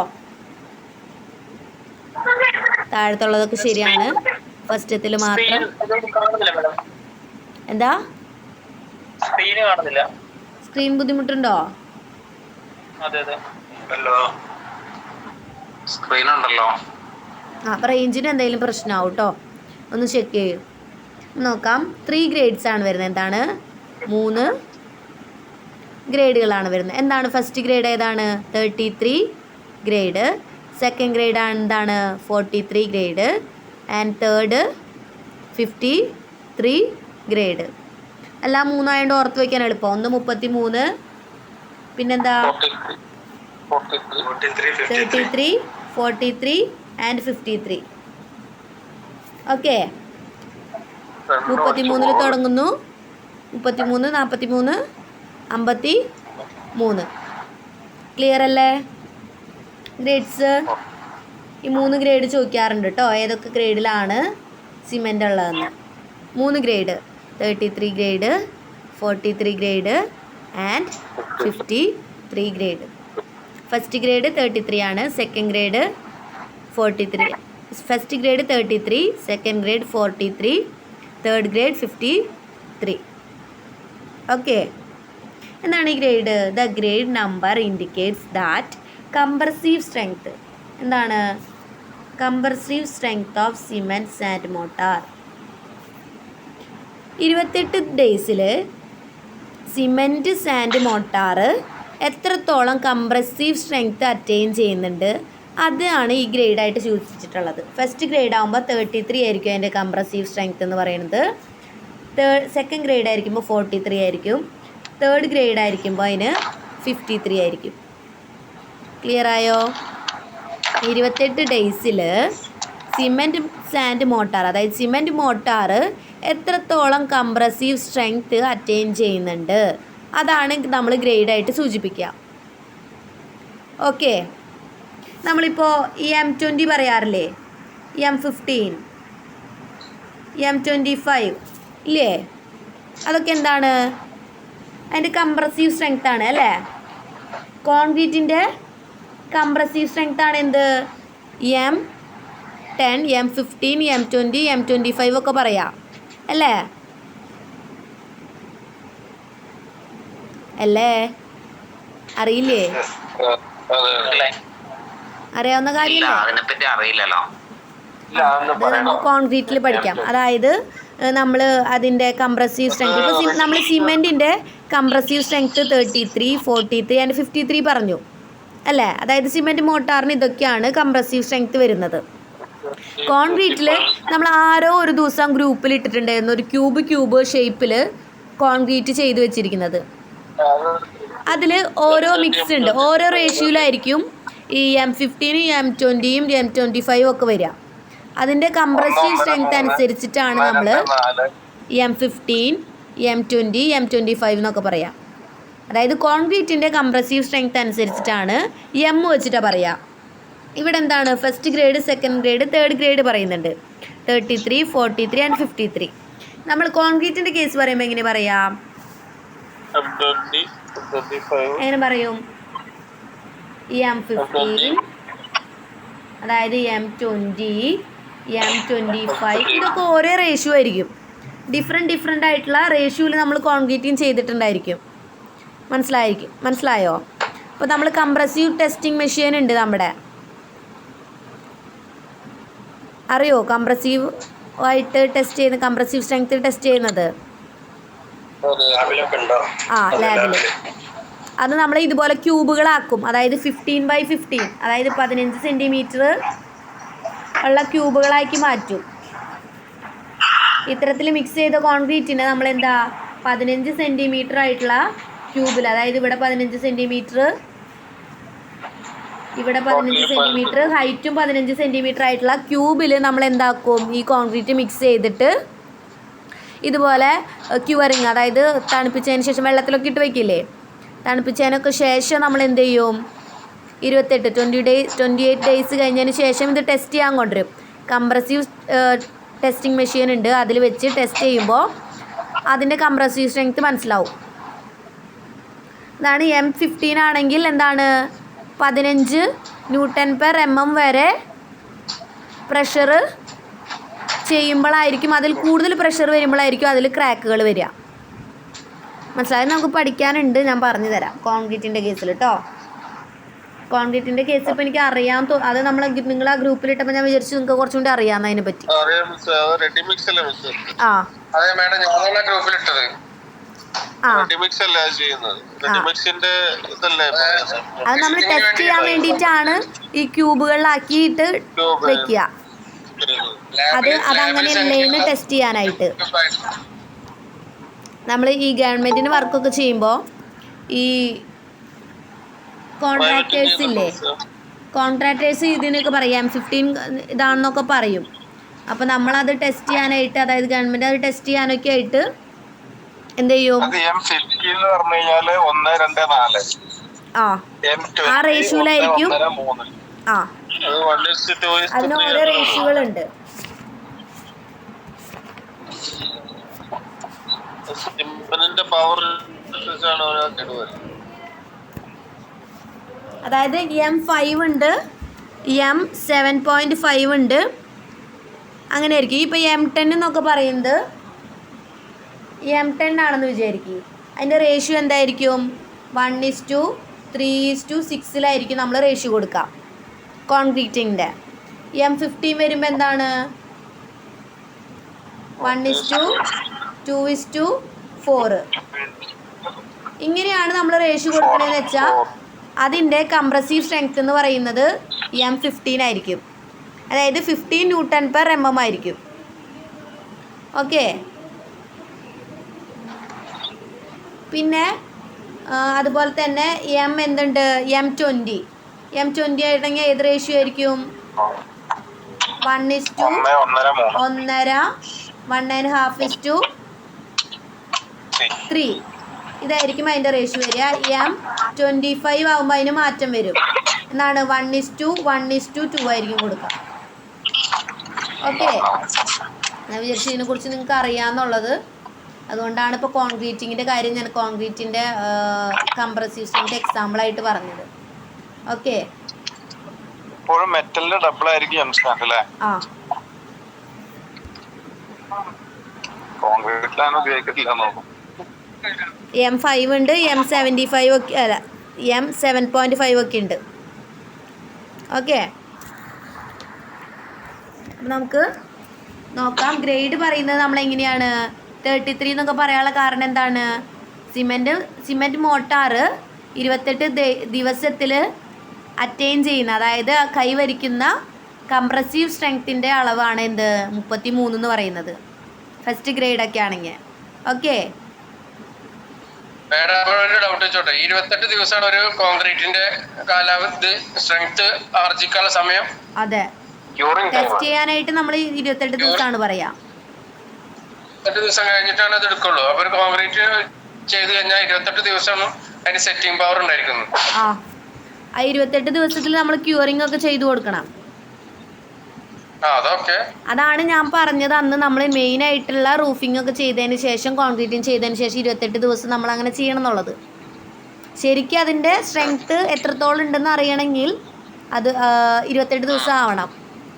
താഴത്തുള്ളതൊക്കെ ശരിയാണ്, ഫസ്റ്റത്തിൽ മാത്രം. എന്താ സ്ക്രീൻ ബുദ്ധിമുട്ടുണ്ടോ? സ്ക്രീൻ ഉണ്ടല്ലോ. അപ്പം റേഞ്ചിന് എന്തെങ്കിലും പ്രശ്നമാവും കേട്ടോ, ഒന്ന് ചെക്ക് ചെയ്യൂ. നോക്കാം. 3 ഗ്രേഡ്സ് ആണ് വരുന്നത്. എന്താണ്? 3 ഗ്രേഡുകളാണ് വരുന്നത്. എന്താണ് ഫസ്റ്റ് ഗ്രേഡ്? ഏതാണ്? 33 ഗ്രേഡ്. സെക്കൻഡ് ഗ്രേഡ് എന്താണ്? 43 ഗ്രേഡ്. And third 53 grade. എല്ലാം 3 ആയതുകൊണ്ട് ഓർത്ത് വയ്ക്കാൻ എളുപ്പം. ഒന്ന് 33, പിന്നെന്താ 33, 43 ആൻഡ് 53. ഓക്കെ. 33 തുടങ്ങുന്നു, 33, 43, 53. ക്ലിയർ അല്ലേ ഗ്രേഡ്സ്? ഈ 3 ഗ്രേഡ് ചോദിക്കാറുണ്ട് കേട്ടോ, ഏതൊക്കെ ഗ്രേഡിലാണ് സിമെൻ്റ് ഉള്ളതെന്ന്. 3 grade: 33 grade, 43 grade and 53 grade. First grade 33 ആണ്, second grade 43. First grade 33, second grade 43, third grade 53. Okay. എന്താണ് ഈ grade? The grade number indicates that compressive strength. എന്താണ്? Compressive strength of cement sand mortar. 28 ഡേയ്സിൽ cement sand mortar എത്രത്തോളം compressive strength attain ചെയ്യുന്നുണ്ട്, അതാണ് ഈ ഗ്രേഡായിട്ട് സൂചിപ്പിച്ചിട്ടുള്ളത്. First grade ആകുമ്പോൾ 33 ആയിരിക്കും അതിൻ്റെ കംപ്രസീവ് സ്ട്രെങ്ത് എന്ന് പറയുന്നത്. സെക്കൻഡ് ഗ്രേഡ് ആയിരിക്കുമ്പോൾ 43 ആയിരിക്കും. തേർഡ് ഗ്രേഡ് ആയിരിക്കുമ്പോൾ അതിന് 53 ആയിരിക്കും. ക്ലിയർ ആയോ? 28 ഡേയ്സിൽ സിമെൻറ്റ് സാൻഡ് മോട്ടാർ, അതായത് സിമെൻറ്റ് മോട്ടാർ എത്രത്തോളം കംപ്രസീവ് സ്ട്രെങ്ത് അറ്റൈൻ ചെയ്യുന്നുണ്ട്, അതാണ് നമ്മൾ ഗ്രേഡായിട്ട് സൂചിപ്പിക്കുക. ഓക്കെ. നമ്മളിപ്പോൾ M20 പറയാറില്ലേ? M15, M25 ഇല്ലേ? അതൊക്കെ എന്താണ്? അതിൻ്റെ കംപ്രസീവ് സ്ട്രെങ്ത് ആണ് അല്ലേ? കോൺക്രീറ്റിൻ്റെ കംപ്രസീവ് സ്ട്രെങ്ത് ആണ് എന്ത്? M10, M15, M20, M25 ഒക്കെ പറയാം അല്ലേ? അല്ലേ? അറിയില്ലേ? അറിയാവുന്ന കാര്യമല്ലേ? അത് നമ്മൾ കോൺക്രീറ്റിൽ പഠിക്കാം. അതായത് നമ്മൾ അതിൻ്റെ കംപ്രസീവ് സ്ട്രെങ്ത്, ഇപ്പോൾ നമ്മൾ സിമെൻറ്റിൻ്റെ കംപ്രസീവ് സ്ട്രെങ്ത് 33, 43 ആൻഡ് 53 പറഞ്ഞു അല്ലേ? അതായത് സിമെൻറ്റ് മോട്ടാറിന് ഇതൊക്കെയാണ് കംപ്രസീവ് സ്ട്രെങ്ത് വരുന്നത്. കോൺക്രീറ്റിൽ നമ്മൾ ആരോ ഒരു ദിവസം ഗ്രൂപ്പിൽ ഇട്ടിട്ടുണ്ടായിരുന്നു, ഒരു ക്യൂബ് ഷേപ്പിൽ കോൺക്രീറ്റ് ചെയ്ത് വെച്ചിരിക്കുന്നത്. അതിൽ ഓരോ മിക്സ് ഉണ്ട്, ഓരോ റേഷ്യോയിലായിരിക്കും ഈ M15, M20, M25 ഒക്കെ വരിക. അതിൻ്റെ കംപ്രസീവ് സ്ട്രെങ്ത് അനുസരിച്ചിട്ടാണ് നമ്മൾ M15, M20, M25 എന്നൊക്കെ പറയാം. അതായത് കോൺക്രീറ്റിൻ്റെ കംപ്രസീവ് സ്ട്രെങ്ത് അനുസരിച്ചിട്ടാണ് M വെച്ചിട്ടാണ് പറയുക. ഇവിടെ എന്താണ്? First grade, second grade, third grade പറയുന്നുണ്ട്. 33, 43 ആൻഡ് 53. നമ്മൾ കോൺക്രീറ്റിൻ്റെ കേസ് പറയുമ്പോൾ എങ്ങനെ പറയാം? എങ്ങനെ പറയും? M15, അതായത് M20, M25, ഇതൊക്കെ ഓരോ റേഷ്യോ ആയിരിക്കും. ഡിഫറെൻ്റ് ആയിട്ടുള്ള റേഷ്യോയിൽ നമ്മൾ കോൺക്രീറ്റിങ് ചെയ്തിട്ടുണ്ടായിരിക്കും. മനസ്സിലായോ? അപ്പോൾ നമ്മൾ കംപ്രസീവ് ടെസ്റ്റിംഗ് മെഷീൻ ഉണ്ട് നമ്മുടെ, അറിയോ? കംപ്രസീവ് ആയിട്ട് ടെസ്റ്റ് ചെയ്യുന്നത്, കംപ്രസീവ് സ്ട്രെങ്ത് ടെസ്റ്റ് ചെയ്യുന്നത്? ആ, ലാബിൽ. അത് നമ്മൾ ഇതുപോലെ ക്യൂബുകളാക്കും. അതായത് 15x15, അതായത് 15 സെൻറ്റിമീറ്റർ ഉള്ള ക്യൂബുകളാക്കി മാറ്റും. ഇത്തരത്തിൽ മിക്സ് ചെയ്ത കോൺക്രീറ്റിനെ നമ്മൾ എന്താ 15 സെൻറ്റിമീറ്റർ ആയിട്ടുള്ള ക്യൂബിൽ, അതായത് ഇവിടെ 15 സെൻറ്റിമീറ്റർ, ഇവിടെ 15 സെൻറ്റിമീറ്റർ, ഹൈറ്റും 15 സെൻറ്റിമീറ്റർ ആയിട്ടുള്ള ക്യൂബിൽ നമ്മൾ എന്താക്കും, ഈ കോൺക്രീറ്റ് മിക്സ് ചെയ്തിട്ട് ഇതുപോലെ ക്യൂറിങ്, അതായത് തണുപ്പിച്ചതിന് ശേഷം വെള്ളത്തിലൊക്കെ ഇട്ട് വയ്ക്കില്ലേ, തണുപ്പിച്ചതിനൊക്കെ ശേഷം നമ്മൾ എന്ത് ചെയ്യും, 28 ഡേയ്സ് കഴിഞ്ഞതിന് ശേഷം ഇത് ടെസ്റ്റ് ചെയ്യാൻ കൊണ്ടുവരും. കംപ്രസീവ് ടെസ്റ്റിംഗ് മെഷീൻ ഉണ്ട്, അതിൽ വെച്ച് ടെസ്റ്റ് ചെയ്യുമ്പോൾ അതിൻ്റെ കംപ്രസീവ് സ്ട്രെങ്ത് മനസ്സിലാവും. ഇതാണ് M15 ആണെങ്കിൽ എന്താണ് 15 Nm വരെ പ്രഷർ ചെയ്യുമ്പോഴായിരിക്കും, അതിൽ കൂടുതൽ പ്രഷർ വരുമ്പോഴായിരിക്കും അതിൽ ക്രാക്കുകൾ വരിക. മനസ്സിലായത്? നമുക്ക് പഠിക്കാനുണ്ട്, ഞാൻ പറഞ്ഞു തരാം കോൺക്രീറ്റിൻ്റെ കേസിൽ കേട്ടോ. കോൺക്രീറ്റിൻ്റെ കേസ് ഇപ്പോൾ എനിക്ക് അറിയാൻ അത് നിങ്ങൾ ആ ഗ്രൂപ്പിലിട്ടപ്പോൾ ഞാൻ വിചാരിച്ചു നിങ്ങൾക്ക് കുറച്ചും കൂടി അറിയാമെന്ന് അതിനെ പറ്റി. ആ, അത് നമ്മൾ ടെസ്റ്റ് ചെയ്യാൻ വേണ്ടിയിട്ടാണ് ഈ ക്യൂബുകളിലാക്കിയിട്ട് വെക്കുക. അതങ്ങനെയല്ലേന്ന് ടെസ്റ്റ് ചെയ്യാനായിട്ട്. നമ്മൾ ഈ ഗവൺമെൻറ്റിന് വർക്കൊക്കെ ചെയ്യുമ്പോൾ ഈ കോൺട്രാക്ടേഴ്സ് ഇല്ലേ, കോൺട്രാക്ടേഴ്സ് ഇതിനൊക്കെ പറയാം 15 ഇതാണെന്നൊക്കെ പറയും. അപ്പോൾ നമ്മളത് ടെസ്റ്റ് ചെയ്യാനായിട്ട്, അതായത് ഗവൺമെൻറ് അത് ടെസ്റ്റ് ചെയ്യാനൊക്കെ ആയിട്ട് എന്ത് ചെയ്യും, ആ റേഷ്യോയിലായിരിക്കും. ആ, അതിന് ഓരോ റേഷ്യോകളുണ്ട്. അതായത് M5 ഉണ്ട്, M7.5 ഉണ്ട്, അങ്ങനെ ആയിരിക്കും. ഇപ്പോൾ M10 എന്നൊക്കെ പറയുന്നത് M10 ആണെന്ന് വിചാരിക്കും. അതിൻ്റെ റേഷ്യോ എന്തായിരിക്കും, 1:3:6 നമ്മൾ റേഷ്യോ കൊടുക്കുക കോൺക്രീറ്റിൻ്റെ. M15 വരുമ്പോൾ എന്താണ് 1:2:4. ഇങ്ങനെയാണ് നമ്മൾ റേഷ്യോ കൊടുക്കണമെന്ന് വെച്ചാൽ അതിൻ്റെ കംപ്രസീവ് സ്ട്രെങ്ത് എന്ന് പറയുന്നത് M15 ആയിരിക്കും. അതായത് 15 Nm ആയിരിക്കും. ഓക്കെ. പിന്നെ അതുപോലെ തന്നെ എന്തുണ്ട്, M20 ആയിട്ടെങ്കിൽ ഏത് റേഷ്യോ ആയിരിക്കും, 1:1.5:3 ഇതായിരിക്കും അതിൻ്റെ റേഷ്യോ വരിക. M25 ആകുമ്പോൾ അതിന് മാറ്റം വരും. എന്താണ് 1:1:2 ആയിരിക്കും കൊടുക്കുക. ഓക്കെ. ഞാൻ വിചാരിച്ചു ഇതിനെക്കുറിച്ച് നിങ്ങൾക്ക് അറിയാമെന്നുള്ളത്. അതുകൊണ്ടാണ് ഇപ്പോൾ കോൺക്രീറ്റിങ്ങിൻ്റെ കാര്യം ഞാൻ കോൺക്രീറ്റിൻ്റെ കംപ്രസീവ് സ്ട്രെങ്ത് എക്സാമ്പിളായിട്ട് പറഞ്ഞത്. ഓക്കെ. ആ, M5 ഉണ്ട്, M75 ഒക്കെ അല്ല, M7.5 ഒക്കെ ഉണ്ട്. ഓക്കെ. അപ്പം നമുക്ക് നോക്കാം. ഗ്രേഡ് പറയുന്നത് നമ്മളെങ്ങനെയാണ് 33 എന്നൊക്കെ പറയാനുള്ള കാരണം എന്താണ്, സിമെൻറ്റ് മോട്ടാർ 28 ദിവസത്തിൽ അറ്റൈൻ ചെയ്യുന്ന, അതായത് കൈവരിക്കുന്ന കംപ്രസീവ് സ്ട്രെങ്ത്തിൻ്റെ അളവാണ് 33 എന്ന് പറയുന്നത്, ഫസ്റ്റ് ഗ്രേഡൊക്കെ ആണെങ്കിൽ. ഓക്കെ. ഡൗട്ട് വെച്ചോട്ടെ, 28 ദിവസമാണ് ഒരു കോൺക്രീറ്റിന്റെ കാലാവധി സ്ട്രെങ്ത് ആർജിക്കാനുള്ള സമയം. അതെ, ടെസ്റ്റ് ചെയ്യാനായിട്ട് നമ്മൾ 28 ദിവസമാണ് പറയാം. 28 ദിവസം കഴിഞ്ഞിട്ടാണ് അത് എടുക്കുള്ളൂ. അപ്പൊ ഒരു കോൺക്രീറ്റ് ചെയ്ത് കഴിഞ്ഞാൽ 28 ദിവസം അതിന് സെറ്റിംഗ് പവർ ഉണ്ടായിരിക്കുന്നു. ആ 28 ദിവസത്തിൽ നമ്മൾ ക്യൂറിംഗ് ഒക്കെ ചെയ്തു കൊടുക്കണം. അതാണ് ഞാൻ പറഞ്ഞത് അന്ന് നമ്മൾ മെയിൻ ആയിട്ടുള്ള റൂഫിംഗ് ഒക്കെ ചെയ്തതിന് ശേഷം, കോൺക്രീറ്റിങ് ചെയ്തതിന് ശേഷം 28 ദിവസം നമ്മൾ അങ്ങനെ ചെയ്യണം എന്നുള്ളത്. ശരിക്കും അതിൻ്റെ സ്ട്രെങ്ത്ത് എത്രത്തോളം ഉണ്ടെന്ന് അറിയണമെങ്കിൽ അത് 28 ദിവസം ആവണം.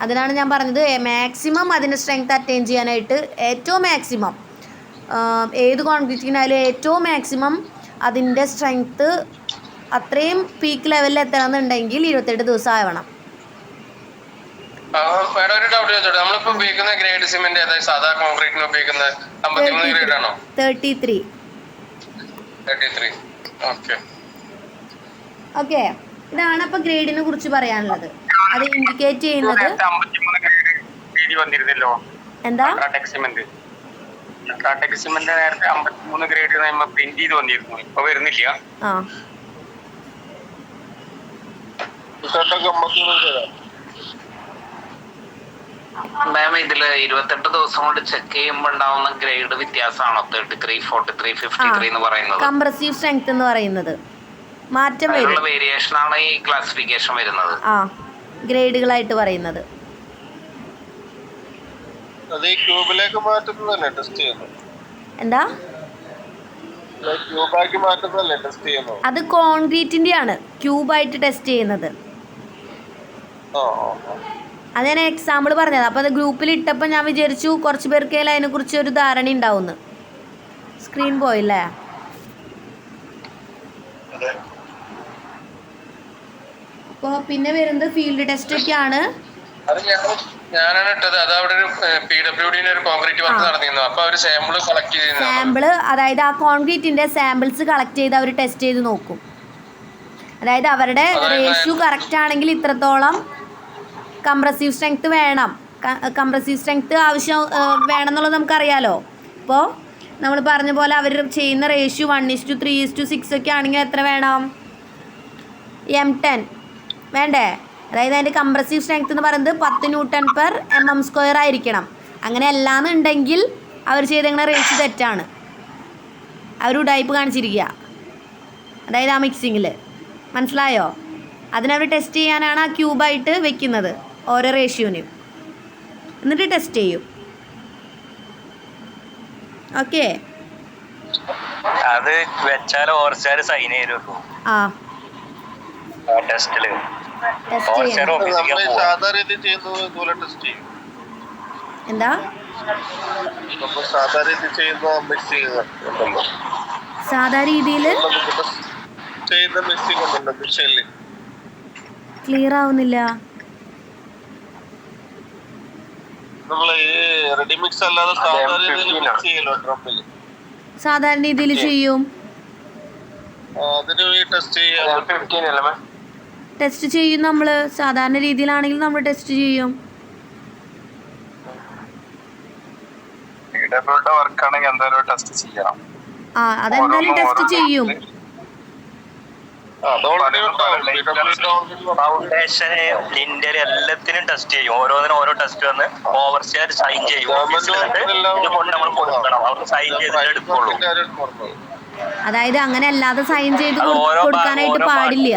അതിനാണ് ഞാൻ പറഞ്ഞത് മാക്സിമം അതിൻ്റെ സ്ട്രെങ്ത്ത് അറ്റൈൻ ചെയ്യാനായിട്ട് ഏറ്റവും മാക്സിമം ഏത് കോൺക്രീറ്റിങ്ങിനായാലും ഏറ്റവും മാക്സിമം അതിൻ്റെ സ്ട്രെങ്ത്ത് അത്രയും പീക്ക് ലെവലിൽ എത്തണമെന്നുണ്ടെങ്കിൽ 28 ദിവസം ആവണം. വേറെ ഒരു ഡൗട്ട് ചോദിച്ചോട്ടെ, നമ്മളിപ്പോ ഉപയോഗിക്കുന്ന ഗ്രേഡ് സിമെന്റ് ഏതായാലും സാധാ കോൺക്രീറ്റിന് ഉപയോഗിക്കുന്ന 53 ഗ്രേഡ് ആണോ? 33. 33. ഓക്കെ. ഓക്കെ, ഇതാണ് അപ്പൊ ഗ്രേഡിനെ കുറിച്ച് പറയാനുള്ളത്. അത് ഇൻഡിക്കേറ്റ് ചെയ്യുന്നത് വന്നിരുന്നല്ലോ എന്താ? സിമെന്റ് നേരത്തെ 53 ഗ്രേഡ് പ്രിന്റ് ചെയ്ത് വന്നിരുന്നു, ഇപ്പൊ വരുന്നില്ല. ആ, മാം ഇതില് 28 ദിവസം കൊണ്ട് ചെക്ക് ചെയ്യുമ്പോ ഉണ്ടാവുന്ന ഗ്രേഡ് വ്യത്യാസമാണോ 33, 43, 53 എന്ന് പറയുന്നത്? കംപ്രസീവ് സ്ട്രെങ്ത് എന്ന് പറയുന്നത് മാറ്റം വരും. വേരിയേഷൻ ആണ് ഈ ക്ലാസിഫിക്കേഷൻ വരുന്നത്. ആ, ഗ്രേഡുകളായിട്ട് പറയുന്നത്. അത് ഈ ക്യൂബിലേക്ക് മാറ്റുന്നതല്ലേ ടെസ്റ്റ് ചെയ്യുന്നത്? എന്താ? ക്യൂബാക്കി മാറ്റുന്നതല്ലേ ടെസ്റ്റ് ചെയ്യുന്നത്? അത് കോൺക്രീറ്റിന്റെ ആണ് ക്യൂബായിട്ട് ടെസ്റ്റ് ചെയ്യുന്നത്. അത് ഞാൻ എക്സാമ്പിൾ പറഞ്ഞത്. അപ്പോൾ അത് ഗ്രൂപ്പിൽ ഇട്ടപ്പോൾ ഞാൻ വിചാരിച്ചു കുറച്ച് പേർക്ക് അതിനെക്കുറിച്ച് ഒരു ധാരണ ഉണ്ടാവുമെന്ന്. സ്ക്രീൻ പോയില്ലേ? അപ്പോൾ പിന്നെ വരുന്നത് ഫീൽഡ് ടെസ്റ്റ് ഒക്കെയാണ്. ഞാനാണ് ഇട്ടത്. അത് അവിടെ ഒരു PWD ഒരു കോൺക്രീറ്റ് വർക്ക് നടന്നിരുന്നു. അപ്പൊ അവര് സാമ്പിൾ കളക്ട് ചെയ്യുന്നു. സാമ്പിള്, അതായത് ആ കോൺക്രീറ്റിന്റെ സാമ്പിൾസ് കളക്ട് ചെയ്ത് അവർ ടെസ്റ്റ് ചെയ്ത് നോക്കും. അതായത് അവരുടെ റേഷ്യോ കറക്റ്റ് ആണെങ്കിൽ ഇത്രത്തോളം കംപ്രസീവ് സ്ട്രെങ്ത് വേണം, കംപ്രസീവ് സ്ട്രെങ്ത് ആവശ്യം വേണം എന്നുള്ളത് നമുക്കറിയാലോ. ഇപ്പോൾ നമ്മൾ പറഞ്ഞ പോലെ അവർ ചെയ്യുന്ന റേഷ്യോ 1:3:6 ഒക്കെ ആണെങ്കിൽ എത്ര വേണം? M10 വേണ്ടേ? അതായത് അതിൻ്റെ കംപ്രസീവ് സ്ട്രെങ്ത് എന്ന് പറയുന്നത് 10 Nm² ആയിരിക്കണം. അങ്ങനെ അല്ലാന്നുണ്ടെങ്കിൽ അവർ ചെയ്തേക്കുന്ന റേഷ്യോ തെറ്റാണ്. അവർ ഉഡായിപ്പ് കാണിച്ചിരിക്കുക, അതായത് ആ മിക്സിങ്ങിൽ. മനസ്സിലായോ? അതിനവർ ടെസ്റ്റ് ചെയ്യാനാണ് ആ ക്യൂബായിട്ട് വെക്കുന്നത് ഓരോ റേഷ്യോനും, എന്നിട്ട് ടെസ്റ്റ് ചെയ്യും. ഓക്കെ, അത് വെച്ചാലും ഓർച്ചാല് സൈൻ ചെയ്തിട്ടുള്ളൂ. ആ, ടെസ്റ്റില് ടെസ്റ്റ് ചെയ്യണം. സാധാ രീതി ചെയ്യുന്നത് ഇതുപോലെ ടെസ്റ്റ് ചെയ്യും. എന്താ? സാധാ രീതി ചെയ്യുന്ന മിക്സിങ് ഉണ്ടല്ലോ, സാധാ രീതിയിൽ ചെയ്യുന്ന മിക്സിങ് ഉണ്ടല്ലോ മിഷനിൽ. ക്ലിയർ ആവുന്നില്ല. നമ്മള് ഈ റെഡി മിക്സ് അല്ലാതെ സാധാ രീതിയിൽ മിക്സ് ചെയ്യല്ലോ ഡ്രമ്മിൽ. സാധാരണ രീതിയിൽ ചെയ്യും. അതിന് ഈ ടെസ്റ്റ് ചെയ്യാൻ ടെസ്റ്റ് ചെയ്യും നമ്മൾ. സാധാരണ രീതിയിലാണെങ്കിൽ നമ്മൾ ടെസ്റ്റ് ചെയ്യും. വർക്കാണെങ്കിൽ എന്തായാലും ടെസ്റ്റ് ചെയ്യണം. ആ, അതെന്തായാലും ടെസ്റ്റ് ചെയ്യും. ഫൗണ്ടേഷന്, ലിൻഡർ എല്ലാത്തിനും ടെസ്റ്റ് ചെയ്യും. ഓരോന്നിനും ഓരോ ടെസ്റ്റ് വന്ന് ഓവർസിയർ സൈൻ ചെയ്യും. ഇതുകൊണ്ട് നമ്മൾ കൊടുക്കണം, അവർ സൈൻ ചെയ്തിട്ട് എടുക്കുള്ളൂ. അതായത് അങ്ങനെ അല്ലാതെ സൈൻ ചെയ്ത് കൊടുക്കാനായിട്ട് പാടില്ല.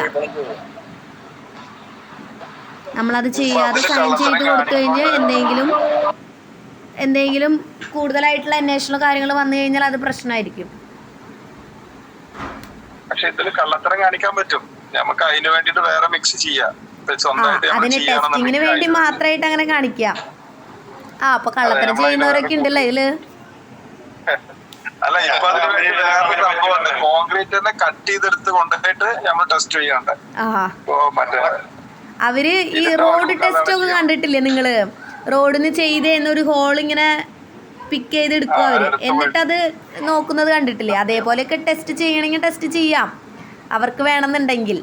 നമ്മളത് ചെയ്യാതെ സൈൻ ചെയ്ത് കൊടുത്തു കഴിഞ്ഞാൽ എന്തെങ്കിലും കൂടുതലായിട്ടുള്ള അന്വേഷണ കാര്യങ്ങൾ വന്നു കഴിഞ്ഞാൽ അത് പ്രശ്നമായിരിക്കും. പക്ഷെ ഇതിൽ കള്ളത്തരം കാണിക്കാൻ പറ്റും. നമുക്ക് അതിന് വേണ്ടിട്ട് വേറെ മിക്സ് ചെയ്യാം. അതിന് ടെസ്റ്റിങ്ങിന് വേണ്ടി മാത്രമായിട്ട് അങ്ങനെ കാണിക്കാം. ആ, അപ്പൊ കള്ളത്തരം ചെയ്യുന്നവരൊക്കെ ഉണ്ടല്ലോ ഇതില്. അല്ല, ഇപ്പൊ കോൺക്രീറ്റ് തന്നെ കട്ട് ചെയ്തെടുത്ത് കൊണ്ടുപോയിട്ട് നമ്മൾ ടെസ്റ്റ് ചെയ്യണ്ട. അവര് ഈ റോഡ് ടെസ്റ്റ് ഒക്കെ കണ്ടിട്ടില്ലേ നിങ്ങള്? റോഡിന് ചെയ്ത് എന്നൊരു ഹോൾ ഇങ്ങനെ പിക്ക് ചെയ്തെടുക്കും അവര്, എന്നിട്ടത് നോക്കുന്നത് കണ്ടിട്ടില്ലേ? അതേപോലെയൊക്കെ ടെസ്റ്റ് ചെയ്യണമെങ്കിൽ ടെസ്റ്റ് ചെയ്യാം, അവർക്ക് വേണമെന്നുണ്ടെങ്കിൽ.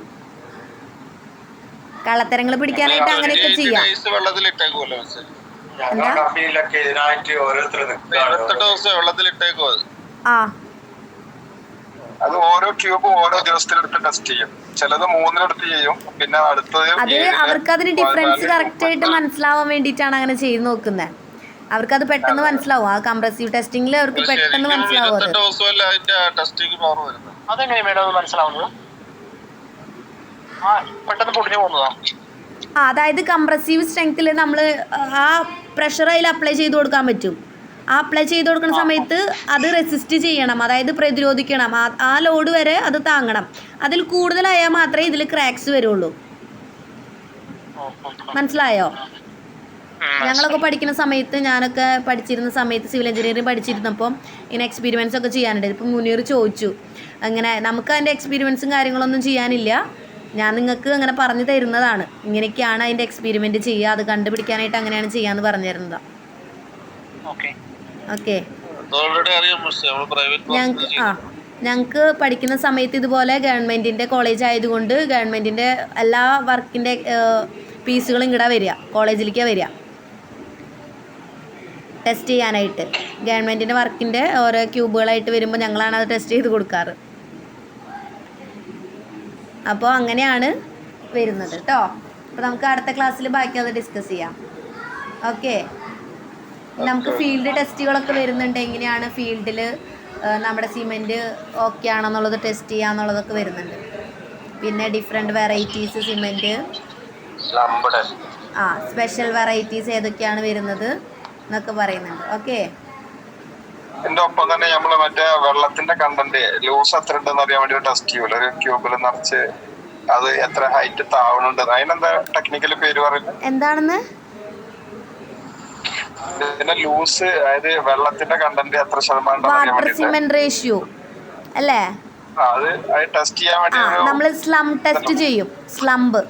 കള്ളത്തരങ്ങൾ പിടിക്കാനായിട്ട് അങ്ങനെയൊക്കെ ചെയ്യാം. ആ, അത് ഓരോ ക്യൂബും ഓരോ ദിവസത്തിലെടുത്ത് ടെസ്റ്റ് ചെയ്യും. ചിലത് 3-ലെടുത്ത് ചെയ്യും, പിന്നെ അടുത്തത് അത് അവർക്ക് അതിന് ഡിഫറൻസ് കറക്റ്റ് ആയിട്ട് മനസ്സിലാവാൻ വേണ്ടിയിട്ടാണ് അങ്ങനെ ചെയ്ത് നോക്കുന്നത്. അവർക്കത് പെട്ടെന്ന് മനസ്സിലാവും. ആ കംപ്രസീവ് ടെസ്റ്റിംഗിൽ അവർക്ക് പെട്ടെന്ന് മനസ്സിലാവും. അതെങ്ങനെ മേഡം അത് മനസ്സിലാവുന്നത്? പെട്ടെന്ന് പൊടിഞ്ഞു പോകുന്നതാ? ആ, അതായത് കംപ്രസീവ് സ്ട്രെങ്ത്തിൽ നമ്മൾ ആ പ്രഷർ അതിൽ അപ്ലൈ ചെയ്ത് കൊടുക്കാൻ പറ്റും. ആ അപ്ലൈ ചെയ്ത് കൊടുക്കുന്ന സമയത്ത് അത് റെസിസ്റ്റ് ചെയ്യണം, അതായത് പ്രതിരോധിക്കണം. ആ ലോഡ് വരെ അത് താങ്ങണം. അതിൽ കൂടുതലായാൽ മാത്രമേ ഇതിൽ ക്രാക്സ് വരുള്ളൂ. മനസ്സിലായോ? ഞങ്ങളൊക്കെ പഠിക്കുന്ന സമയത്ത്, ഞാനൊക്കെ പഠിച്ചിരുന്ന സമയത്ത്, സിവിൽ എഞ്ചിനീയറിംഗ് പഠിച്ചിരുന്നപ്പം ഇങ്ങനെ എക്സ്പീരിമെൻസ് ഒക്കെ ചെയ്യാനുണ്ട്. ഇപ്പം മുനീർ ചോദിച്ചു, അങ്ങനെ നമുക്ക് അതിൻ്റെ എക്സ്പീരിമെൻസും കാര്യങ്ങളൊന്നും ചെയ്യാനില്ല, ഞാൻ നിങ്ങൾക്ക് അങ്ങനെ പറഞ്ഞു തരുന്നതാണ്. ഇങ്ങനെയൊക്കെയാണ് അതിൻ്റെ എക്സ്പെരിമെൻ്റ് ചെയ്യുക, അത് കണ്ടുപിടിക്കാനായിട്ട് അങ്ങനെയാണ് ചെയ്യാമെന്ന് പറഞ്ഞു തരുന്നതാണ്. ഓക്കെ. ഞങ്ങൾക്ക് പഠിക്കുന്ന സമയത്ത് ഇതുപോലെ ഗവൺമെൻറ്റിൻ്റെ കോളേജ് ആയതുകൊണ്ട് ഗവൺമെൻറ്റിൻ്റെ എല്ലാ വർക്കിൻ്റെ പീസുകളും ഇങ്ങടെ വരിക, കോളേജിലേക്കാണ് വരിക ടെസ്റ്റ് ചെയ്യാനായിട്ട്. ഗവൺമെൻറ്റിൻ്റെ വർക്കിൻ്റെ ഓരോ ക്യൂബുകളായിട്ട് വരുമ്പോൾ ഞങ്ങളാണ് അത് ടെസ്റ്റ് ചെയ്ത് കൊടുക്കാറ്. അപ്പോൾ അങ്ങനെയാണ് വരുന്നത് കേട്ടോ. അപ്പോൾ നമുക്ക് അടുത്ത ക്ലാസ്സിൽ ബാക്കി അത് ഡിസ്കസ് ചെയ്യാം. ഓക്കെ. നമുക്ക് ഫീൽഡ് ടെസ്റ്റുകളൊക്കെ വരുന്നുണ്ട്. എങ്ങനെയാണ് ഫീൽഡിൽ നമ്മുടെ സിമെൻറ്റ് ഓക്കെ ആണെന്നുള്ളത് ടെസ്റ്റ് ചെയ്യാന്നുള്ളതൊക്കെ വരുന്നുണ്ട്. പിന്നെ different varieties cement, special varieties ഏതൊക്കെയാണ് വരുന്നത് എന്നൊക്കെ പറയുന്നുണ്ട്. ഓക്കെ. ഇതിന്റെ ഒപ്പം തന്നെ നമ്മള് മറ്റേ വെള്ളത്തിന്റെ കണ്ടന്റ് ലൂസ് എത്ര ഉണ്ടെന്ന് അറിയാൻ വേണ്ടി ടെസ്റ്റ് ചെയ്യൂല. ഒരു ക്യൂബിൽ നിറച്ച് അത് എത്ര ഹൈറ്റ് താവണുണ്ട്, അതിനെന്താ ടെക്നിക്കൽ പേര് പറയുന്നത് എന്താണെന്ന്? ഇതിന്റെ ലൂസ്, അതായത് വെള്ളത്തിന്റെ കണ്ടന്റ് എത്ര ശതമാനം വാട്ടർ സിമെന്റ് റേഷ്യോ അല്ലേ? അത് ടെസ്റ്റ് ചെയ്യാൻ വേണ്ടി നമ്മൾ സ്ലം ടെസ്റ്റ് ചെയ്യും. സ്ലംബ്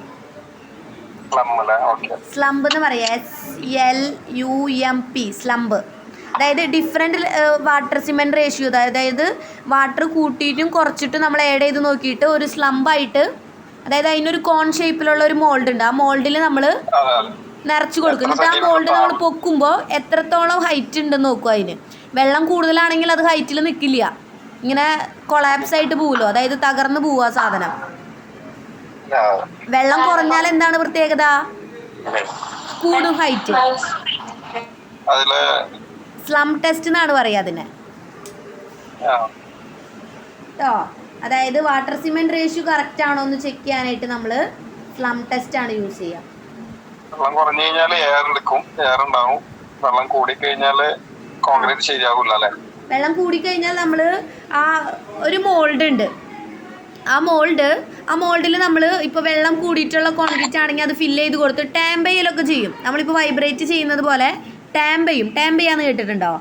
എന്ന് പറയാ, SLUMP സ്ലംബ്. അതായത് ഡിഫറെൻറ്റ് വാട്ടർ സിമെൻറ്റ് റേഷ്യോ, അതായത് വാട്ടർ കൂട്ടിയിട്ടും കുറച്ചിട്ടും നമ്മൾ ആഡ് ചെയ്ത് നോക്കിയിട്ട് ഒരു സ്ലംബായിട്ട്, അതായത് അതിനൊരു കോൺ ഷേപ്പിലുള്ള ഒരു മോൾഡ് ഉണ്ട്. ആ മോൾഡിൽ നമ്മൾ നിറച്ച് കൊടുക്കും. എന്നിട്ട് ആ മോൾഡ് നമ്മൾ പൊക്കുമ്പോൾ എത്രത്തോളം ഹൈറ്റ് ഉണ്ടെന്ന് നോക്കും. അതിന് വെള്ളം കൂടുതലാണെങ്കിൽ അത് ഹൈറ്റിൽ നിൽക്കില്ല, ഇങ്ങനെ കൊളാപ്സ് ആയിട്ട് പോവുമല്ലോ, അതായത് തകർന്ന് പോവുക സാധനം. വെള്ളം കുറഞ്ഞാൽ എന്താണ് പ്രത്യേകത? കൂടും ഹൈറ്റ്. സ്ലം ടെസ്റ്റ് എന്നാണ് പറയുക അതിനെ കേട്ടോ. അതായത് വാട്ടർ സിമെന്റ് റേഷ്യോ കറക്റ്റ് ആണോ എന്ന് ചെക്ക് ചെയ്യാനായിട്ട് നമ്മൾ സ്ലം ടെസ്റ്റ് ആണ് യൂസ് ചെയ്യുക. വെള്ളം കുറഞ്ഞു കഴിഞ്ഞാൽ എയർ എടുക്കും, എയർ ഉണ്ടാവും. വെള്ളം കൂടിക്കഴിഞ്ഞാൽ കോൺക്രീറ്റ് ശരിയാവില്ല അല്ലേ? വെള്ളം കൂടിക്കഴിഞ്ഞാൽ നമ്മൾ ആ ഒരു മോൾഡ് ഉണ്ട്, ആ മോൾഡിൽ നമ്മൾ ഇപ്പോൾ വെള്ളം കൂടിയിട്ടുള്ള കോൺക്രീറ്റ് ആണെങ്കിൽ അത് ഫില്ല് ചെയ്ത് കൊടുത്ത് ടാമ്പ് ചെയ്യലൊക്കെ ചെയ്യും. നമ്മളിപ്പോൾ വൈബ്രേറ്റ് ചെയ്യുന്നത് പോലെ ടാമ്പ് ചെയ്യാന്ന് കേട്ടിട്ടുണ്ടോ?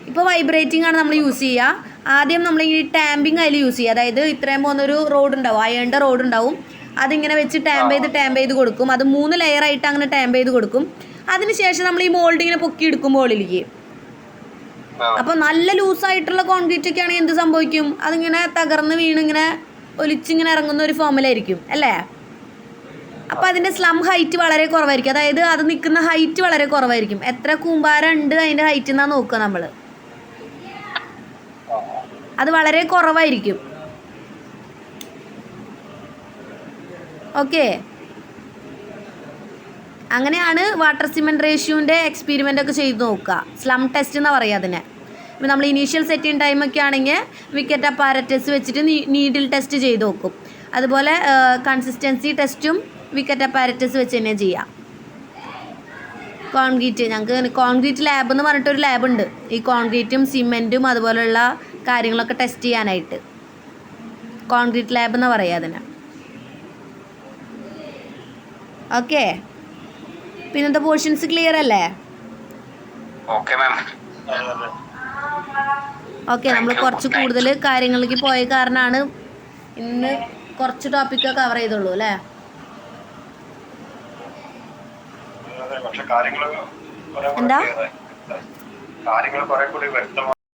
ഇപ്പോൾ വൈബ്രേറ്റിംഗ് ആണ് നമ്മൾ യൂസ് ചെയ്യുക. ആദ്യം നമ്മൾ ഈ ടാമ്പിങ് അതിൽ യൂസ് ചെയ്യുക. അതായത് ഇത്രയും പോകുന്നൊരു റോഡ് ഉണ്ടാവും, അയണിൻ്റെ റോഡ് ഉണ്ടാവും. അതിങ്ങനെ വെച്ച് ടാമ്പ് ചെയ്ത് കൊടുക്കും. അത് 3 ലെയറായിട്ട് അങ്ങനെ ടാമ്പ് ചെയ്ത് കൊടുക്കും. അതിനുശേഷം നമ്മൾ ഈ മോൾഡ് ഇങ്ങനെ പൊക്കി എടുക്കും മുകളിലേക്ക്. അപ്പോൾ നല്ല ലൂസായിട്ടുള്ള കോൺക്രീറ്റ് ഒക്കെ ആണെങ്കിൽ എന്ത് സംഭവിക്കും? അതിങ്ങനെ തകർന്ന് വീണിങ്ങനെ ഒലിച്ചിങ്ങനെ ഇറങ്ങുന്ന ഒരു ഫോമിലായിരിക്കും അല്ലേ? അപ്പോൾ അതിൻ്റെ സ്ലം ഹൈറ്റ് വളരെ കുറവായിരിക്കും. അതായത് അത് നിൽക്കുന്ന ഹൈറ്റ് വളരെ കുറവായിരിക്കും. എത്ര കൂമ്പാരം ഉണ്ട് അതിൻ്റെ ഹൈറ്റ് എന്നാണ് നോക്കുക നമ്മൾ. അത് വളരെ കുറവായിരിക്കും. ഓക്കെ. അങ്ങനെയാണ് വാട്ടർ സിമെൻറ്റ് റേഷ്യോൻ്റെ എക്സ്പെരിമെൻ്റ് ഒക്കെ ചെയ്ത് നോക്കുക. സ്ലം ടെസ്റ്റ് എന്നാണ് പറയുക അതിനെ. ഇപ്പോൾ നമ്മൾ ഇനീഷ്യൽ സെറ്റിംഗ് ടൈമൊക്കെ ആണെങ്കിൽ വിക്കറ്റ് അപ്പാരറ്റസ് വെച്ചിട്ട് നീഡിൽ ടെസ്റ്റ് ചെയ്ത് നോക്കും. അതുപോലെ കൺസിസ്റ്റൻസി ടെസ്റ്റും വിക്കറ്റ് അപ്പാരറ്റസ് വെച്ച് തന്നെ ചെയ്യാം. ഞങ്ങൾക്ക് കോൺക്രീറ്റ് ലാബ് എന്ന് പറഞ്ഞിട്ടൊരു ലാബുണ്ട്. ഈ കോൺക്രീറ്റും സിമെൻറ്റും അതുപോലെയുള്ള കാര്യങ്ങളൊക്കെ ടെസ്റ്റ് ചെയ്യാനായിട്ട് കോൺക്രീറ്റ് ലാബ് എന്ന് പറയുക അതിനെ. ഓക്കെ. പിന്നത്തെ പോർഷൻസ് ക്ലിയർ അല്ലേ? ഓക്കെ. നമ്മൾ കുറച്ച് കൂടുതൽ കാര്യങ്ങളിലേക്ക് പോയ കാരണമാണ് ഇന്ന് കുറച്ച് ടോപ്പിക്ക് കവർ ചെയ്തുള്ളൂ അല്ലേ? എന്താ?